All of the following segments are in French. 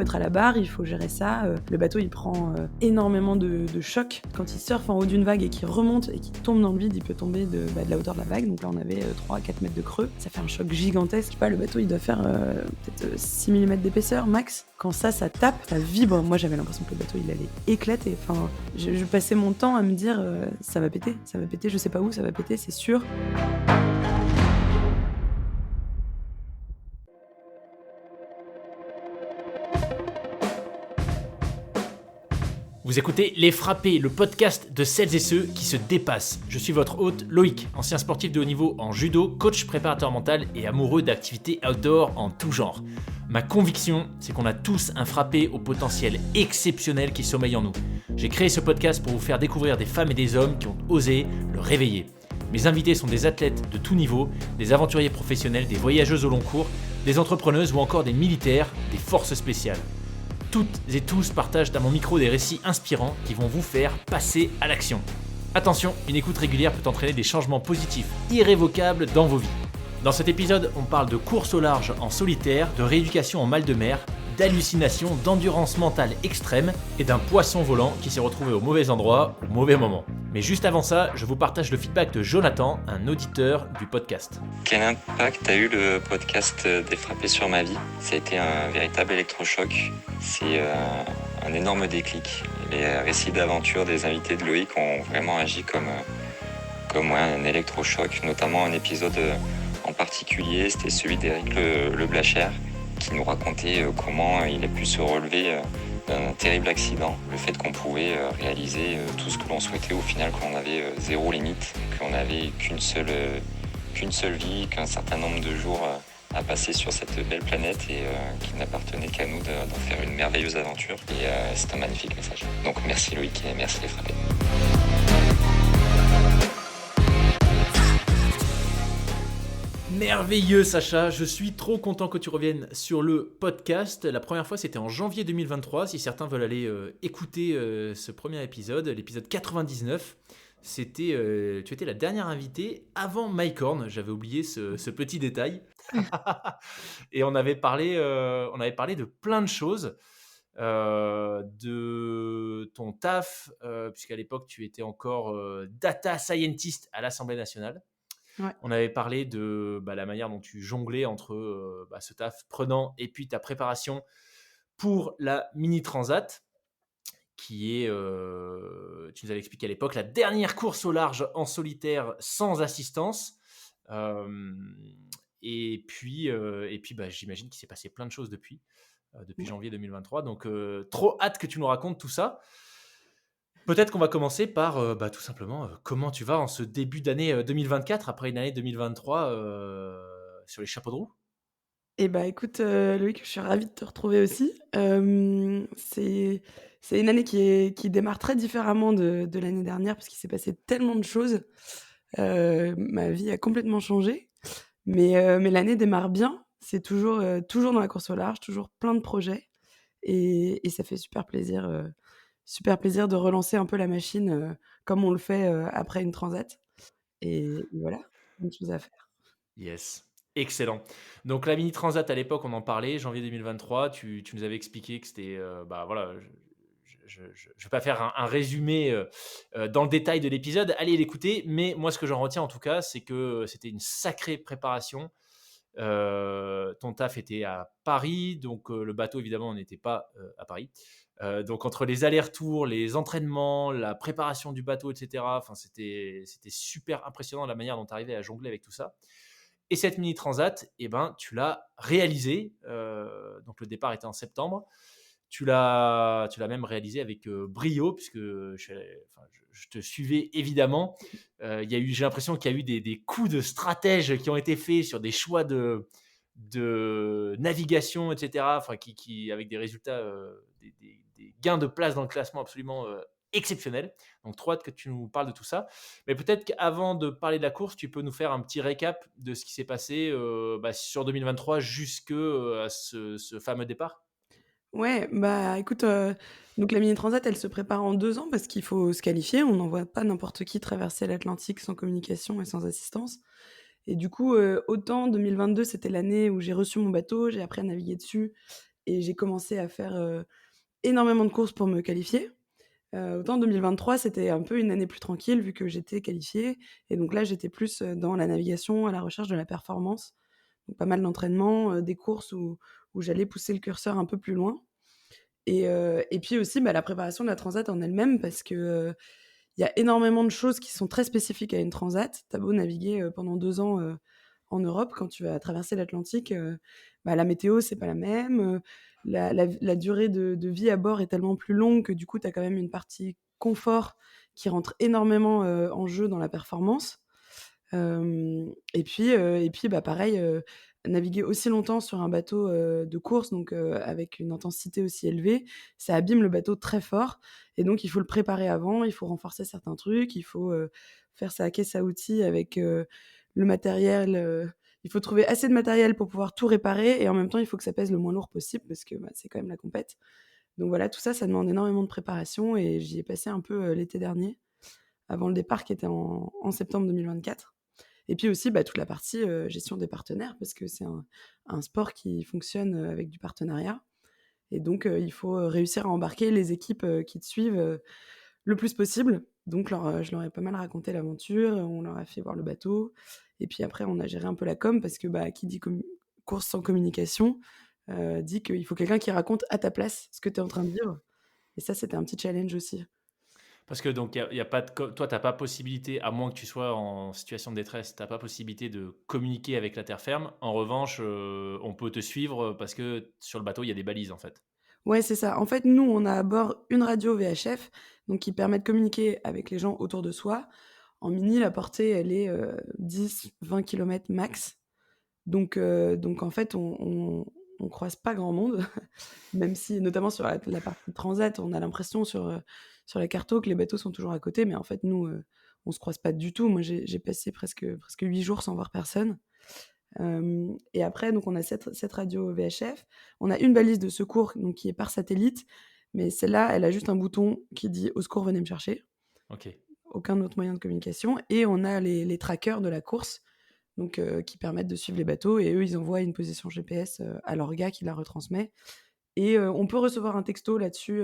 être à la barre, il faut gérer ça. Le bateau, il prend énormément de chocs. Quand il surfe en haut d'une vague et qu'il remonte et qu'il tombe dans le vide, il peut tomber de la hauteur de la vague. Donc là, on avait 3 à 4 mètres de creux. Ça fait un choc gigantesque. Je sais pas, le bateau, il doit faire peut-être 6 mm d'épaisseur max. Quand ça tape, ça vibre. Moi, j'avais l'impression que le bateau, il allait éclater. Enfin, je passais mon temps à me dire ça va péter, je sais pas où, ça va péter, c'est sûr. Vous écoutez Les Frappés, le podcast de celles et ceux qui se dépassent. Je suis votre hôte Loïc, ancien sportif de haut niveau en judo, coach préparateur mental et amoureux d'activités outdoor en tout genre. Ma conviction, c'est qu'on a tous un frappé au potentiel exceptionnel qui sommeille en nous. J'ai créé ce podcast pour vous faire découvrir des femmes et des hommes qui ont osé le réveiller. Mes invités sont des athlètes de tout niveau, des aventuriers professionnels, des voyageuses au long cours, des entrepreneuses ou encore des militaires, des forces spéciales. Toutes et tous partagent à mon micro des récits inspirants qui vont vous faire passer à l'action. Attention, une écoute régulière peut entraîner des changements positifs irrévocables dans vos vies. Dans cet épisode, on parle de course au large en solitaire, de rééducation en mal de mer, d'hallucination, d'endurance mentale extrême et d'un poisson volant qui s'est retrouvé au mauvais endroit au mauvais moment. Mais juste avant ça, je vous partage le feedback de Jonathan, un auditeur du podcast. Quel impact a eu le podcast des Frappés sur ma vie ? Ça a été un véritable électrochoc. C'est un énorme déclic. Les récits d'aventure des invités de Loïc ont vraiment agi comme un électrochoc, notamment un épisode en particulier, c'était celui d'Éric Le Blacher, qui nous racontait comment il a pu se relever d'un terrible accident. Le fait qu'on pouvait réaliser tout ce que l'on souhaitait au final, qu'on avait zéro limite, qu'on n'avait qu'une seule vie, qu'un certain nombre de jours à passer sur cette belle planète et qu'il n'appartenait qu'à nous d'en faire une merveilleuse aventure. Et c'est un magnifique message. Donc merci Loïc et merci les frappés. Merveilleux Sacha, je suis trop content que tu reviennes sur le podcast. La première fois c'était en janvier 2023, si certains veulent aller écouter ce premier épisode, l'épisode 99. Tu étais la dernière invitée avant Mike Horn, j'avais oublié ce petit détail. Et on avait parlé de plein de choses, de ton taf, puisqu'à l'époque tu étais encore data scientist à l'Assemblée nationale. Ouais. On avait parlé de la manière dont tu jonglais entre ce taf prenant et puis ta préparation pour la Mini Transat, qui est, tu nous avais expliqué à l'époque, la dernière course au large en solitaire sans assistance. Et puis, j'imagine qu'il s'est passé plein de choses depuis janvier 2023. Donc, trop hâte que tu nous racontes tout ça. Peut-être qu'on va commencer par tout simplement comment tu vas en ce début d'année 2024 après une année 2023 sur les chapeaux de roue. Eh bah, écoute, Loïc, je suis ravie de te retrouver aussi. C'est une année qui démarre très différemment de l'année dernière parce qu'il s'est passé tellement de choses. Ma vie a complètement changé, mais l'année démarre bien. C'est toujours dans la course au large, toujours plein de projets et ça fait super plaisir de relancer un peu la machine, comme on le fait, après une transat et voilà, plein de choses à faire. Yes, excellent. Donc la Mini Transat à l'époque, on en parlait, janvier 2023, tu nous avais expliqué que c'était, voilà, je vais pas faire un résumé dans le détail de l'épisode, allez l'écouter, mais moi ce que j'en retiens en tout cas, c'est que c'était une sacrée préparation. Ton taf était à Paris, donc le bateau évidemment n'était pas à Paris. Donc entre les allers-retours, les entraînements, la préparation du bateau, etc., c'était super impressionnant la manière dont tu arrivais à jongler avec tout ça. Et cette Mini Transat, tu l'as réalisée. Donc le départ était en septembre. Tu l'as même réalisé avec brio, puisque je te suivais évidemment. J'ai l'impression qu'il y a eu des coups de stratège qui ont été faits sur des choix de navigation, etc., avec des résultats, des gains de place dans le classement absolument exceptionnels. Donc, trop hâte que tu nous parles de tout ça. Mais peut-être qu'avant de parler de la course, tu peux nous faire un petit récap de ce qui s'est passé sur 2023 jusque à ce fameux départ. Ouais, bah, écoute, donc la Mini Transat, elle se prépare en 2 ans parce qu'il faut se qualifier. On n'envoie pas n'importe qui traverser l'Atlantique sans communication et sans assistance et du coup, autant 2022, c'était l'année où j'ai reçu mon bateau, j'ai appris à naviguer dessus et j'ai commencé à faire énormément de courses pour me qualifier. Autant 2023, c'était un peu une année plus tranquille vu que j'étais qualifiée et donc là, j'étais plus, dans la navigation, à la recherche de la performance. Donc pas mal d'entraînement, des courses où j'allais pousser le curseur un peu plus loin et puis aussi, la préparation de la transat en elle-même parce que, il y a énormément de choses qui sont très spécifiques à une transat. Tu as beau naviguer, pendant 2 ans, en Europe, quand tu vas traverser l'Atlantique, la météo, c'est pas la même, la durée de vie à bord est tellement plus longue que du coup, tu as quand même une partie confort qui rentre énormément, en jeu dans la performance. Pareil, naviguer aussi longtemps sur un bateau, de course, donc avec une intensité aussi élevée, ça abîme le bateau très fort et donc il faut le préparer avant, il faut renforcer certains trucs, il faut, faire sa caisse à outils avec, le matériel, il faut trouver assez de matériel pour pouvoir tout réparer et en même temps, il faut que ça pèse le moins lourd possible parce que, c'est quand même la compète. Donc voilà, tout ça, ça demande énormément de préparation et j'y ai passé un peu, l'été dernier, avant le départ qui était en septembre 2024. Et puis aussi, toute la partie, gestion des partenaires parce que c'est un sport qui fonctionne, avec du partenariat et donc il faut, réussir à embarquer les équipes, qui te suivent, le plus possible. Donc je leur ai pas mal raconté l'aventure, on leur a fait voir le bateau et puis après on a géré un peu la com parce que, qui dit course sans communication, dit qu'il faut quelqu'un qui raconte à ta place ce que tu es en train de vivre et ça, c'était un petit challenge aussi. Parce que donc il y a pas de toi, tu as pas possibilité, à moins que tu sois en situation de détresse, tu as pas possibilité de communiquer avec la terre ferme. En revanche, on peut te suivre parce que sur le bateau, il y a des balises en fait. Ouais, c'est ça. En fait, nous, on a à bord une radio VHF, donc qui permet de communiquer avec les gens autour de soi. En mini, la portée, elle est 10-20 km max. Donc en fait, on croise pas grand monde, même si, notamment sur la partie transat, on a l'impression sur la carto que les bateaux sont toujours à côté, mais en fait, nous, on se croise pas du tout. Moi, j'ai passé presque 8 jours sans voir personne. Et après, donc on a cette radio VHF. On a une balise de secours donc qui est par satellite, mais celle-là, elle a juste un bouton qui dit «Au secours, venez me chercher». Ok. Aucun autre moyen de communication et on a les trackers de la course, donc qui permettent de suivre les bateaux et eux, ils envoient une position GPS, à l'orga qui la retransmet et on peut recevoir un texto là-dessus,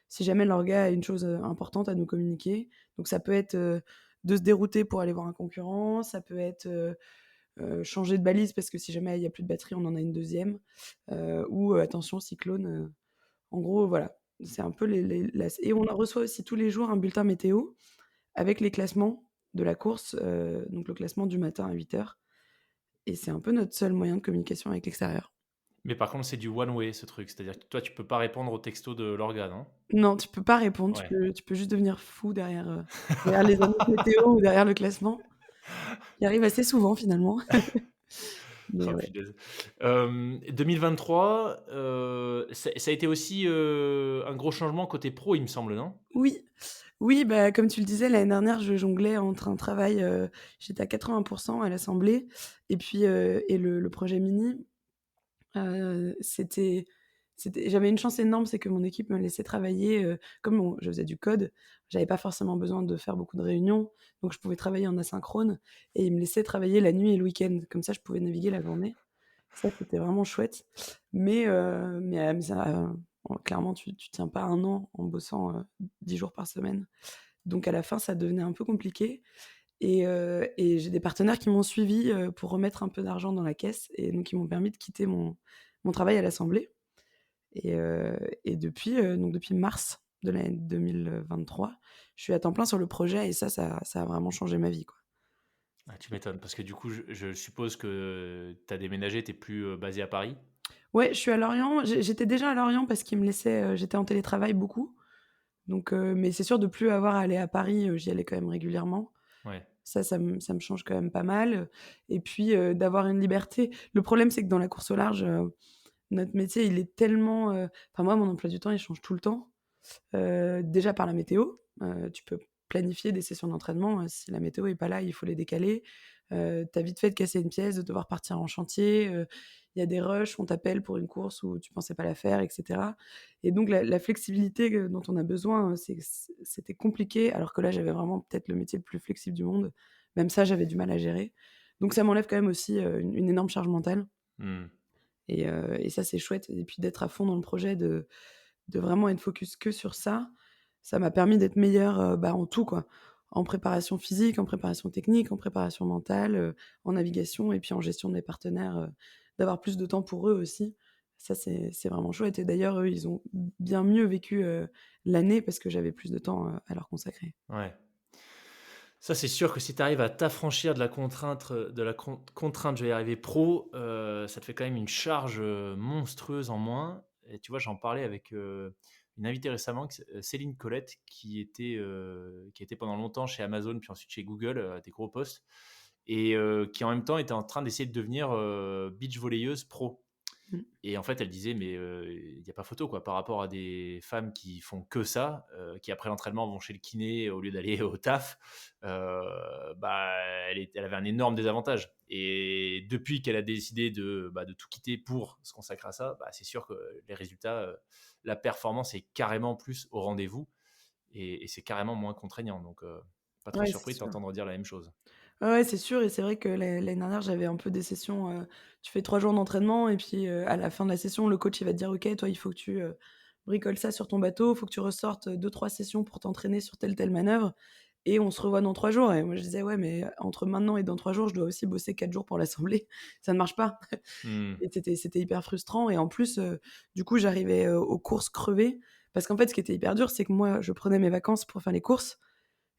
si jamais l'orga a une chose, importante à nous communiquer. Donc ça peut être, de se dérouter pour aller voir un concurrent, ça peut être, changer de balise parce que si jamais il y a plus de batterie, on en a une deuxième, ou attention cyclone, en gros voilà, c'est un peu et on reçoit aussi tous les jours un bulletin météo avec les classements de la course, donc le classement du matin à 8 heures et c'est un peu notre seul moyen de communication avec l'extérieur. Mais par contre, c'est du one way ce truc, c'est-à-dire que toi, tu peux pas répondre au texto de l'organe, hein. Non, tu peux pas répondre, Ouais. tu peux juste devenir fou derrière les annonces météo ou derrière le classement, qui arrive assez souvent finalement. Mais Oh ouais. punaise. 2023, ça a été aussi un gros changement côté pro, il me semble, non? Oui, oui, comme tu le disais, l'année dernière, je jonglais entre un travail, j'étais à 80 à l'assemblée et puis, et le projet mini, j'avais une chance énorme, c'est que mon équipe me laissait travailler, comme je faisais du code, j'avais pas forcément besoin de faire beaucoup de réunions, donc je pouvais travailler en asynchrone et ils me laissaient travailler la nuit et le week-end. Comme ça, je pouvais naviguer la journée. Ça, c'était vraiment chouette. Mais ça, clairement, tu tiens pas 1 an en bossant, 10 jours par semaine. Donc à la fin, ça devenait un peu compliqué et j'ai des partenaires qui m'ont suivie, pour remettre un peu d'argent dans la caisse et donc qui m'ont permis de quitter mon travail à l'assemblée et depuis mars de l'année 2023, je suis à temps plein sur le projet et ça a vraiment changé ma vie, quoi. Ah, tu m'étonnes, parce que du coup, je suppose que tu as déménagé, tu es plus basé à Paris? Ouais, je suis à Lorient. J'étais déjà à Lorient parce qu'ils me laissaient, j'étais en télétravail beaucoup. Donc mais c'est sûr de plus avoir à aller à Paris, j'y allais quand même régulièrement. Ouais. Ça me change quand même pas mal, et puis, d'avoir une liberté. Le problème, c'est que dans la course au large, notre métier, il est tellement, enfin moi, mon emploi du temps, il change tout le temps. Déjà par la météo, tu peux planifier des sessions d'entraînement, si la météo est pas là, il faut les décaler. Tu as vite fait de casser une pièce, de devoir partir en chantier, il y a des rushs, on t'appelle pour une course où tu pensais pas la faire et cetera et donc la flexibilité dont on a besoin, c'était compliqué alors que là, j'avais vraiment peut-être le métier le plus flexible du monde. Même ça, j'avais du mal à gérer. Donc ça m'enlève quand même aussi, une énorme charge mentale Mmh. Et ça, c'est chouette. Et puis d'être à fond dans le projet, de vraiment être focus que sur ça, ça m'a permis d'être meilleure, en tout, quoi. En préparation physique, en préparation technique, en préparation mentale, en navigation et puis en gestion de mes partenaires, d'avoir plus de temps pour eux aussi. Ça, c'est vraiment chouette et d'ailleurs, eux, ils ont bien mieux vécu, l'année parce que j'avais plus de temps, à leur consacrer. Ouais. Ça, c'est sûr que si tu arrives à t'affranchir de la contrainte, contrainte, je vais y arriver pro, ça te fait quand même une charge, monstrueuse en moins et tu vois, j'en parlais avec, une invitée récemment Céline Collette qui était pendant longtemps chez Amazon, puis ensuite chez Google, à des gros postes et qui en même temps était en train d'essayer de devenir, beach volleyeuse pro. Mmh. Et en fait, elle disait, mais il n'y a pas photo, quoi, par rapport à des femmes qui font que ça, qui après l'entraînement vont chez le kiné au lieu d'aller au taf. Bah, elle avait un énorme désavantage. Et depuis qu'elle a décidé de tout quitter pour se consacrer à ça, bah, c'est sûr que les résultats, la performance est carrément plus au rendez-vous et c'est carrément moins contraignant. Donc, pas très Ouais, c'est surpris de sûr. t'entendre dire la même chose. Ouais, c'est sûr et c'est vrai que l'année dernière, j'avais un peu des sessions, tu fais 3 jours d'entraînement et puis, à la fin de la session, le coach, il va te dire: «OK, toi, il faut que tu, bricoles ça sur ton bateau, il faut que tu ressortes, 2-3 sessions pour t'entraîner sur telle manœuvre et on se revoit dans 3 jours» et moi, je disais: «Ouais, mais entre maintenant et dans 3 jours, je dois aussi bosser 4 jours pour l'assembler, ça ne marche pas» Mmh. et c'était hyper frustrant et en plus, du coup, j'arrivais, aux courses crevée parce qu'en fait, ce qui était hyper dur, c'est que moi, je prenais mes vacances pour faire les courses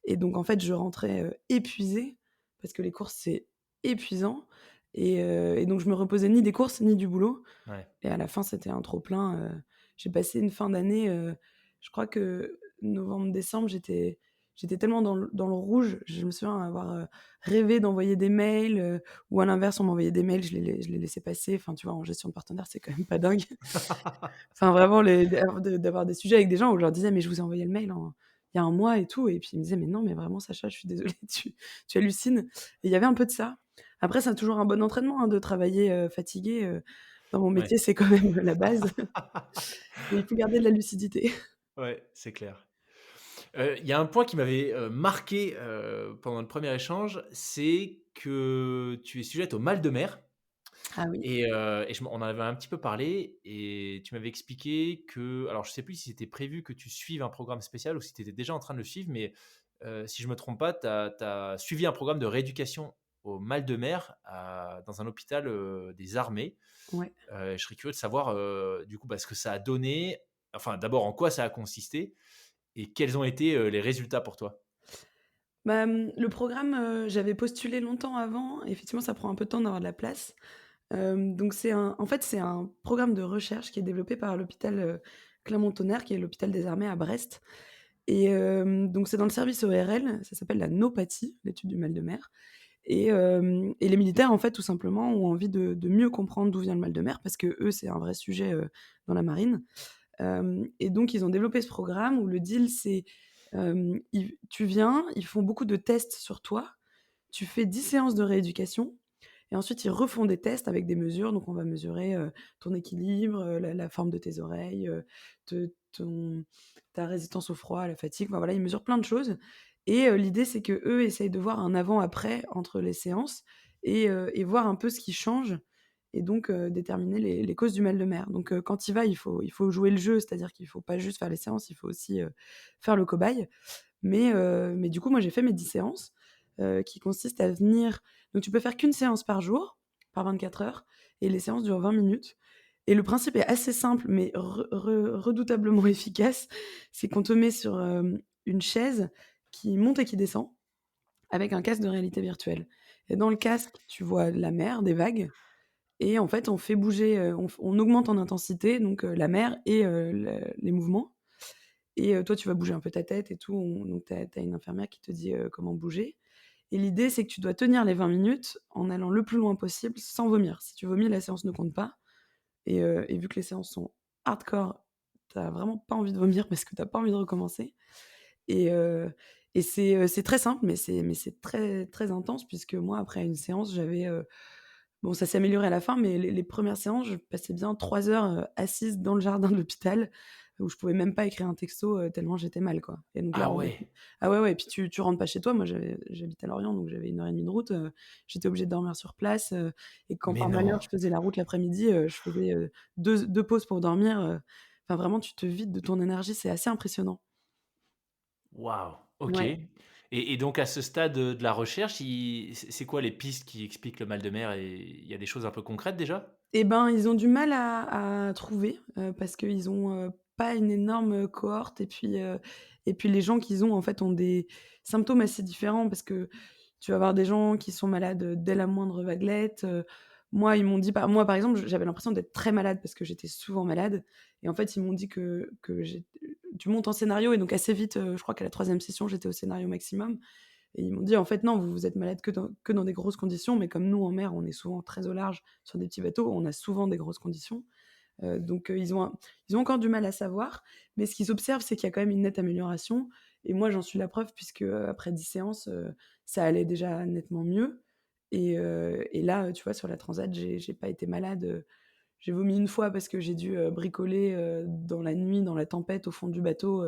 et donc en fait, je rentrais, épuisée parce que les courses, c'est épuisant et donc je me reposais ni des courses ni du boulot Ouais. et à la fin, c'était un trop plein, j'ai passé une fin d'année, je crois que novembre-décembre, j'étais tellement dans le rouge. Je me souviens avoir, rêvé d'envoyer des mails, ou à l'inverse, on m'envoyait des mails, je les laissais passer. Enfin, tu vois, en gestion de partenaire, c'est quand même pas dingue. Enfin, vraiment les d'avoir des sujets avec des gens où je leur disais: «Mais je vous ai envoyé le mail il y a un mois et tout» et puis ils me disaient: «Mais non, mais vraiment Sacha, je suis désolée, tu hallucines» et il y avait un peu de ça. Après, c'est toujours un bon entraînement, hein, de travailler, fatigué, dans mon Ouais. métier, c'est quand même la base, mais il faut garder de la lucidité. Ouais, c'est clair. Il y a un point qui m'avait, marqué, pendant le premier échange, c'est que tu es sujette au mal de mer Ah oui. et on en avait un petit peu parlé et tu m'avais expliqué que alors je sais plus si c'était prévu que tu suives un programme spécial ou si tu étais déjà en train de le suivre, mais si je me trompe pas, tu as suivi un programme de rééducation au mal de mer dans un hôpital, des armées. Ouais. Je serais curieux de savoir, du coup, ce que ça a donné. Enfin, d'abord, en quoi ça a consisté et quels ont été, les résultats pour toi? Bah, le programme, j'avais postulé longtemps avant. Effectivement, ça prend un peu de temps d'avoir de la place. Donc c'est un programme de recherche qui est développé par l'hôpital, Clermont-Tonnerre, qui est l'hôpital des armées à Brest et donc c'est dans le service ORL, ça s'appelle la Nopathie, l'étude du mal de mer et les militaires, en fait, tout simplement, ont envie de mieux comprendre d'où vient le mal de mer parce qu'eux, c'est un vrai sujet, dans la marine. Et donc ils ont développé ce programme où le deal c'est, ils tu viens, ils font beaucoup de tests sur toi, tu fais 10 séances de rééducation et ensuite ils refont des tests avec des mesures. Donc on va mesurer, ton équilibre, la forme de tes oreilles, te ton ta résistance au froid, à la fatigue, enfin voilà, ils mesurent plein de choses et l'idée c'est qu'eux essayent de voir un avant-après entre les séances et voir un peu ce qui change et donc déterminer les causes du mal de mer. Donc quand tu y vas, il faut jouer le jeu, c'est-à-dire qu'il faut pas juste faire les séances, il faut aussi, faire le cobaye. Mais du coup, moi, j'ai fait mes 10 séances, qui consistent à venir donc tu peux faire qu'une séance par jour, par 24 heures et les séances durent 20 minutes et le principe est assez simple mais redoutablement efficace. C'est qu'on te met sur, une chaise qui monte et qui descend avec un casque de réalité virtuelle et dans le casque, tu vois la mer, des vagues et en fait, on fait bouger, on augmente en intensité donc la mer et le les mouvements et toi, tu vas bouger un peu ta tête et tout, donc tu as une infirmière qui te dit, comment bouger et l'idée, c'est que tu dois tenir les 20 minutes en allant le plus loin possible sans vomir. Si tu vomis, la séance ne compte pas et vu que les séances sont hardcore, tu as vraiment pas envie de vomir parce que tu as pas envie de recommencer et c'est très simple mais c'est très, très intense puisque moi, après une séance, j'avais, Bon, ça s'est amélioré à la fin, mais les premières séances, je passais bien 3 heures, assise dans le jardin de l'hôpital, où je pouvais même pas écrire un texto, tellement j'étais mal, quoi. Et donc là, Ah on ouais, ah ouais, ouais, et puis tu rentres pas chez toi. Moi, j'habite à Lorient, donc j'avais 1 heure et demie de route, j'étais obligée de dormir sur place, et quand mais par malheur non. je faisais la route l'après-midi, je faisais, 2 pauses pour dormir, enfin vraiment tu te vides de ton énergie, c'est assez impressionnant. Waouh, OK. Ouais. Et donc à ce stade, de la recherche, c'est quoi les pistes qui expliquent le mal de mer? Et il y a des choses un peu concrètes déjà? Et ben, ils ont du mal à trouver, parce qu'ils ont, pas une énorme, cohorte, et puis les gens qu'ils ont, en fait, ont des symptômes assez différents, parce que tu vas avoir des gens qui sont malades, dès la moindre vaguelette. Moi, ils m'ont dit, moi, par exemple, j'avais l'impression d'être très malade parce que j'étais souvent malade, et en fait, ils m'ont dit que tu montes en scénario, et donc assez vite, je crois qu'à la 3e session, j'étais au scénario maximum. Et ils m'ont dit: «En fait, non, vous êtes malade que dans des grosses conditions, mais comme nous, en mer, on est souvent très au large sur des petits bateaux, on a souvent des grosses conditions». Donc ils ont encore du mal à savoir, mais ce qu'ils observent, c'est qu'il y a quand même une nette amélioration, et moi, j'en suis la preuve puisque, après 10 séances, ça allait déjà nettement mieux, et là, tu vois, sur la transat, j'ai pas été malade. J'ai vomi une fois parce que j'ai dû, bricoler, dans la nuit, dans la tempête, au fond du bateau,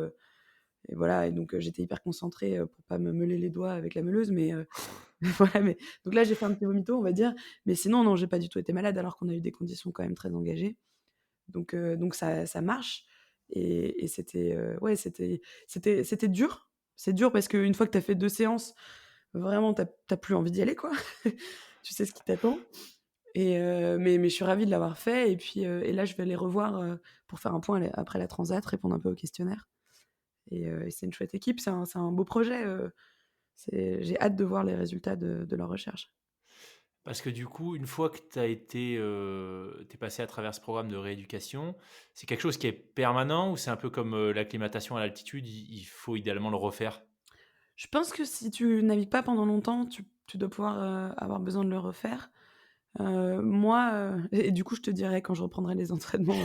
et voilà, et donc j'étais hyper concentrée, pour pas me meuler les doigts avec la meuleuse, mais voilà, mais donc là, j'ai fait un petit vomito, on va dire, mais sinon, non, j'ai pas du tout été malade alors qu'on a eu des conditions quand même très engagées. Donc ça marche, et c'était, ouais, c'était dur. C'est dur parce qu'une fois que tu as fait 2 séances, vraiment, tu as plus envie d'y aller, quoi. Tu sais ce qui t'attend, mais je suis ravie de l'avoir fait, et puis, et là, je vais aller revoir, pour faire un point après la transat, répondre un peu au questionnaire, et c'est une chouette équipe, c'est un beau projet, j'ai hâte de voir les résultats de leur recherche. Parce que du coup, une fois que tu as été, tu passé à travers ce programme de rééducation, c'est quelque chose qui est permanent ou c'est un peu comme, l'acclimatation à l'altitude, il faut idéalement le refaire? Je pense que si tu navigues pas pendant longtemps, tu dois pouvoir, avoir besoin de le refaire. Moi, et du coup, je te dirai quand je reprendrai les entraînements,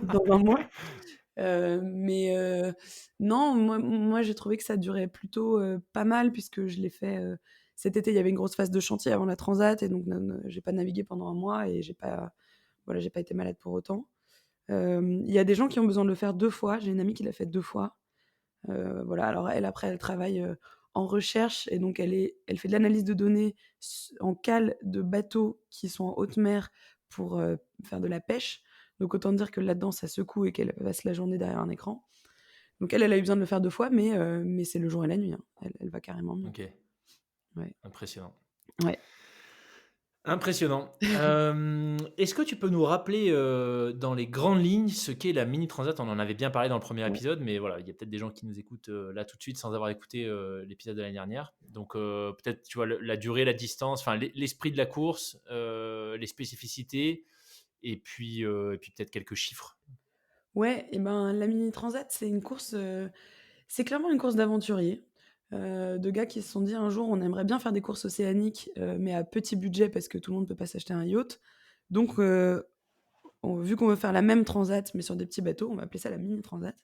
dans un mois. Mais non, moi, j'ai trouvé que ça durait plutôt, pas mal, puisque je l'ai fait, cet été. Il y avait une grosse phase de chantier avant la transat, et donc j'ai pas navigué pendant un mois, et j'ai pas été malade pour autant. Il y a des gens qui ont besoin de le faire 2 fois. J'ai une amie qui l'a fait 2 fois. Voilà, alors elle, après, elle travaille, en recherche, et donc elle fait de l'analyse de données en cale de bateaux qui sont en haute mer pour, faire de la pêche. Donc autant dire que là-dedans, ça secoue et qu'elle passe la journée derrière un écran. Donc elle a eu besoin de le faire 2 fois, mais c'est le jour et la nuit, hein. Elle va carrément mieux. OK, Ouais. impressionnant. Ouais. Impressionnant. Est-ce que tu peux nous rappeler, dans les grandes lignes, ce qu'est la mini transat? On en avait bien parlé dans le premier Ouais. épisode, mais voilà, il y a peut-être des gens qui nous écoutent, là tout de suite sans avoir écouté, l'épisode de l'année dernière. Donc, peut-être, tu vois, la durée, la distance, enfin l'esprit de la course, les spécificités et puis peut-être quelques chiffres. Ouais, et ben, la mini transat, c'est clairement une course d'aventuriers, de gars qui se sont dit un jour: «On aimerait bien faire des courses océaniques, mais à petit budget parce que tout le monde peut pas s'acheter un yacht. Donc, vu qu'on veut faire la même transat mais sur des petits bateaux, on va appeler ça la mini transat».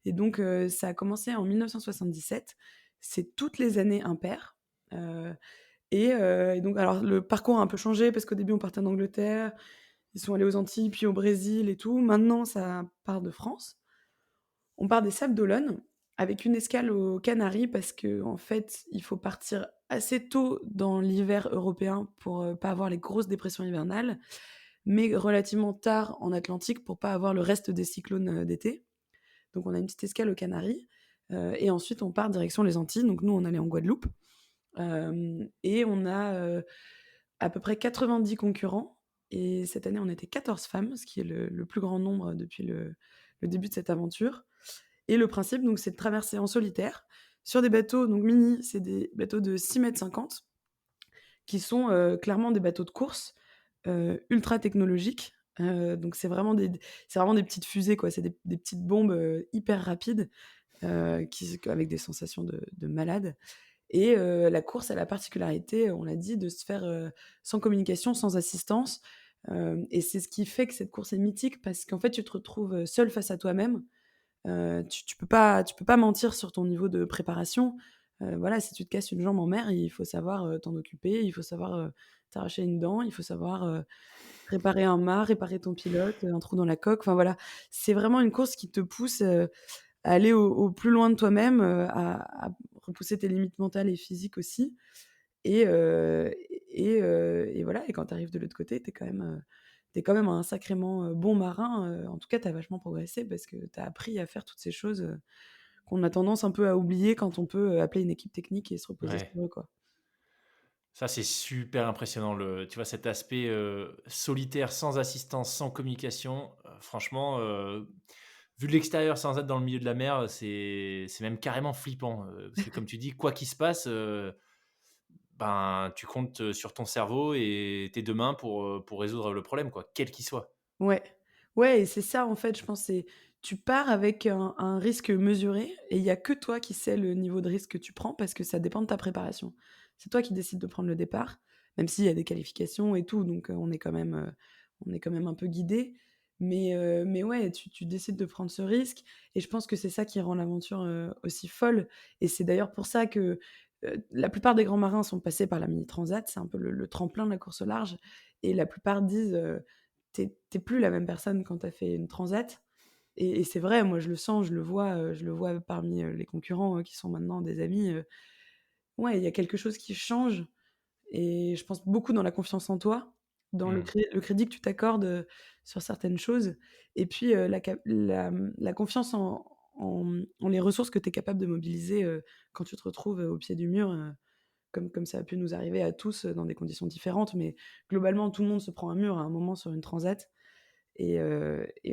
Et donc, ça a commencé en 1977. C'est toutes les années impair, heu et donc, alors, le parcours a un peu changé parce qu'au début, on partait d'Angleterre, ils sont allés aux Antilles, puis au Brésil et tout. Maintenant, ça part de France. On part des Sables d'Olonne avec une escale aux Canaries, parce qu'en fait, il faut partir assez tôt dans l'hiver européen pour, pas avoir les grosses dépressions hivernales, mais relativement tard en Atlantique pour pas avoir le reste des cyclones, d'été. Donc on a une petite escale aux Canaries, et ensuite on part direction les Antilles. Donc nous, on allait en Guadeloupe, et on a, à peu près 90 concurrents, et cette année, on était 14 femmes, ce qui est le plus grand nombre depuis le début de cette aventure. Et le principe, donc, c'est de traverser en solitaire sur des bateaux, donc mini, c'est des bateaux de 6,50 m, qui sont, clairement des bateaux de course, ultra technologiques. Donc c'est vraiment des petites fusées, quoi. C'est des petites bombes, hyper rapides, avec des sensations de malade. Et la course a la particularité, on l'a dit, de se faire, sans communication, sans assistance. Et c'est ce qui fait que cette course est mythique, parce qu'en fait, tu te retrouves, seule face à toi-même. Tu peux pas mentir sur ton niveau de préparation. Voilà, si tu te casses une jambe en mer, il faut savoir, t'en occuper, il faut savoir, t'arracher une dent, il faut savoir, réparer un mât, réparer ton pilote, un trou dans la coque, enfin voilà. C'est vraiment une course qui te pousse, à aller au plus loin de toi-même, à repousser tes limites mentales et physiques aussi et voilà et quand tu arrives de l'autre côté, tu quand même un sacrément, bon marin, en tout cas, tu as vachement progressé parce que tu as appris à faire toutes ces choses, qu'on a tendance un peu à oublier quand on peut, appeler une équipe technique et se reposer Ouais. sur eux, quoi. Ça, c'est super impressionnant. Tu vois, cet aspect solitaire, sans assistance, sans communication. Franchement, vu de l'extérieur, sans être dans le milieu de la mer, c'est même carrément flippant. Parce que, comme tu dis, quoi qu'il se passe, ben, tu comptes sur ton cerveau et tes deux mains pour résoudre le problème, quoi, quel qu'il soit. Ouais. Ouais et c'est ça, en fait, je pense, c'est tu pars avec un risque mesuré et il y a que toi qui sais le niveau de risque que tu prends parce que ça dépend de ta préparation. C'est toi qui décides de prendre le départ, même s'il y a des qualifications et tout, donc on est quand même un peu guidé. Mais ouais, tu décides de prendre ce risque et je pense que c'est ça qui rend l'aventure, aussi folle et c'est d'ailleurs pour ça que, la plupart des grands marins sont passés par la Mini Transat. C'est un peu le tremplin de la course au large et la plupart disent, tu plus la même personne quand tu as fait une transat et c'est vrai, moi je le sens, je le vois parmi, les concurrents, qui sont maintenant des amis, ouais, il y a quelque chose qui change et je pense beaucoup dans la confiance en toi, dans Hmm. le crédit que tu t'accordes, sur certaines choses et puis, la confiance en les ressources que tu es capable de mobiliser, quand tu te retrouves, au pied du mur, comme ça a pu nous arriver à tous, dans des conditions différentes, mais globalement tout le monde se prend un mur à un moment sur une transat et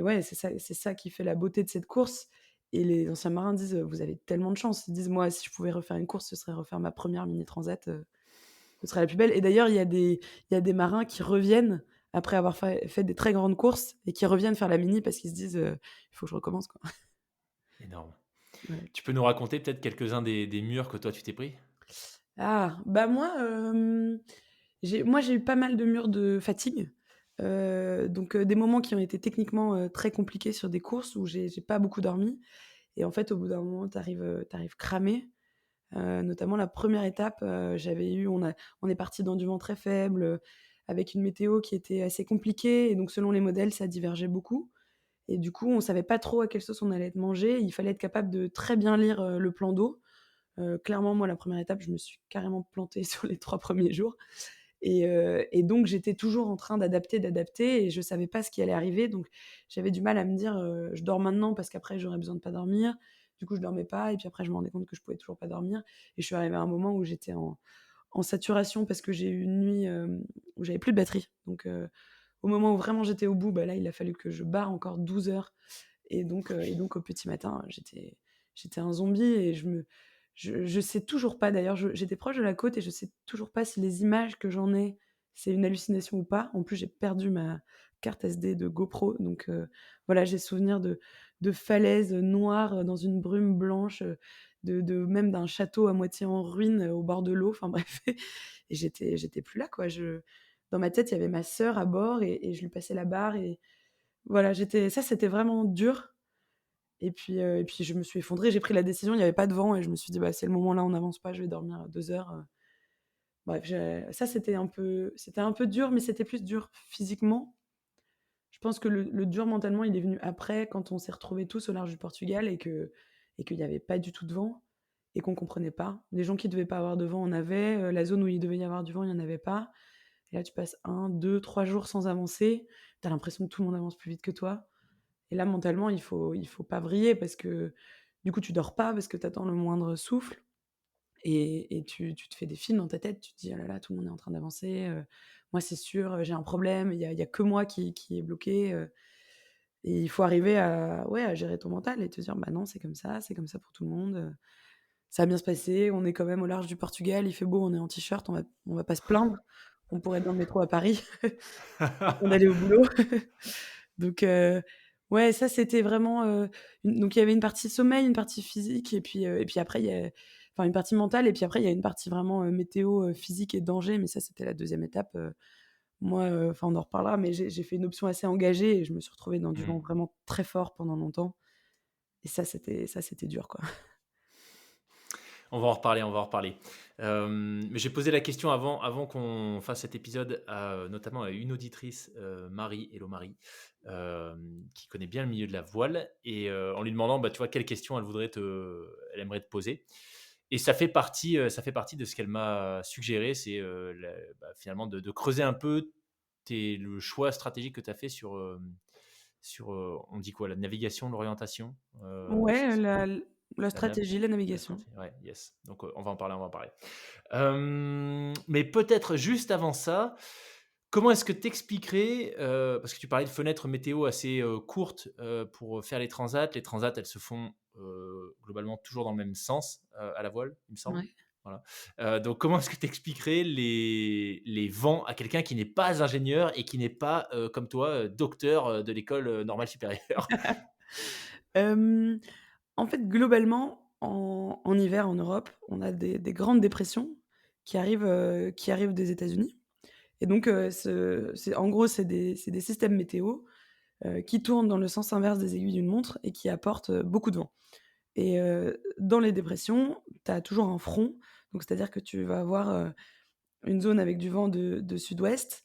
ouais, c'est ça qui fait la beauté de cette course et les anciens marins disent, «Vous avez tellement de chance». Ils disent: «Moi, si je pouvais refaire une course, ce serait refaire ma première mini transat, ce serait la plus belle» et d'ailleurs, il y a des marins qui reviennent après avoir fait des très grandes courses et qui reviennent faire la mini parce qu'ils se disent, «Il faut que je recommence, quoi». Énorme. Ouais. Tu peux nous raconter peut-être quelques-uns des murs que toi, tu t'es pris? Ah, bah, moi, j'ai eu pas mal de murs de fatigue, donc des moments qui ont été techniquement, très compliqués sur des courses où j'ai pas beaucoup dormi et en fait, au bout d'un moment, tu arrives cramé, notamment la première étape, on est parti dans du vent très faible, avec une météo qui était assez compliquée et donc selon les modèles, ça divergeait beaucoup et du coup, on savait pas trop à quelle sauce on allait être mangé. Il fallait être capable de très bien lire, le plan d'eau. Clairement, moi, la première étape, je me suis carrément plantée sur les 3 premiers jours et donc j'étais toujours en train d'adapter et je savais pas ce qui allait arriver donc j'avais du mal à me dire, «Je dors maintenant parce qu'après j'aurais besoin de pas dormir». Du coup, je dormais pas et puis après je me rendais compte que je pouvais toujours pas dormir et je suis arrivée à un moment où j'étais en saturation parce que j'ai eu une nuit, où j'avais plus de batterie donc au moment où vraiment j'étais au bout, bah, là, il a fallu que je barre encore 12 heures et donc au petit matin, j'étais un zombie et je sais toujours pas d'ailleurs, j'étais proche de la côte et je sais toujours pas si les images que j'en ai, c'est une hallucination ou pas. En plus, j'ai perdu ma carte SD de GoPro donc voilà, j'ai souvenir de falaises noires, dans une brume blanche, de même d'un château à moitié en ruine, au bord de l'eau, enfin bref et j'étais plus là quoi. Dans ma tête, il y avait ma sœur à bord et je lui passais la barre et voilà, c'était vraiment dur et puis je me suis effondrée. J'ai pris la décision, il y avait pas de vent et je me suis dit: «Bah, c'est le moment là, on n'avance pas, je vais dormir 2 heures», bref, ça c'était un peu dur, mais c'était plus dur physiquement. Je pense que le dur mentalement, il est venu après, quand on s'est retrouvés tous au large du Portugal et qu'il y avait pas du tout de vent et qu'on comprenait pas. Les gens qui devaient pas avoir de vent en avaient, la zone où il devait y avoir du vent, il y en avait pas et là, tu passes 1, 2, 3 jours sans avancer. Tu as l'impression que tout le monde avance plus vite que toi et là, mentalement, il faut pas vriller parce que, du coup, tu dors pas parce que tu attends le moindre souffle et tu te fais des films dans ta tête. Tu te dis: «Oh là là, tout le monde est en train d'avancer, moi, c'est sûr, j'ai un problème, il y a que moi qui est bloqué», et il faut arriver à ouais, à gérer ton mental et te dire: «Bah non, c'est comme ça pour tout le monde, ça va bien se passer, on est quand même au large du Portugal, il fait beau, on est en t-shirt, on va pas se plaindre. On pourrait être dans le métro à Paris en train d'aller au boulot». Donc ouais, ça c'était vraiment, donc il y avait une partie sommeil, une partie physique et puis après il y a enfin une partie mentale et puis après il y a une partie vraiment, météo, physique et danger, mais ça c'était la deuxième étape, moi, enfin on en reparlera, mais j'ai fait une option assez engagée et je me suis retrouvée dans du vent Mmh. vraiment très fort pendant longtemps et ça c'était dur, quoi. On va en reparler, on va en reparler. Mais j'ai posé la question avant qu'on fasse cet épisode notamment à une auditrice, Marie, hello Marie, qui connaît bien le milieu de la voile et en lui demandant, bah, tu vois, quelle question elle aimerait te poser. Et ça fait partie de ce qu'elle m'a suggéré, c'est finalement de creuser un peu le choix stratégique que tu as fait on dit quoi, la navigation, l'orientation, Ouais, la la nav- stratégie, la la navigation. stratégie, ouais, yes. Donc, on va en parler, on va en parler. Mais peut-être juste avant ça, comment est-ce que tu expliquerais, parce que tu parlais de fenêtres météo assez courtes pour faire les transats. Les transats, elles se font globalement toujours dans le même sens à la voile, il me semble. Ouais. Voilà. Donc, comment est-ce que tu expliquerais les vents à quelqu'un qui n'est pas ingénieur et qui n'est pas, comme toi, docteur de l'école normale supérieure? Hem, En fait, globalement, en hiver en Europe, on a des grandes dépressions qui arrivent des États-Unis et donc c'est en gros, c'est des systèmes météo, qui tournent dans le sens inverse des aiguilles d'une montre et qui apportent, beaucoup de vent et dans les dépressions, tu as toujours un front, donc c'est-à-dire que tu vas avoir, une zone avec du vent de sud-ouest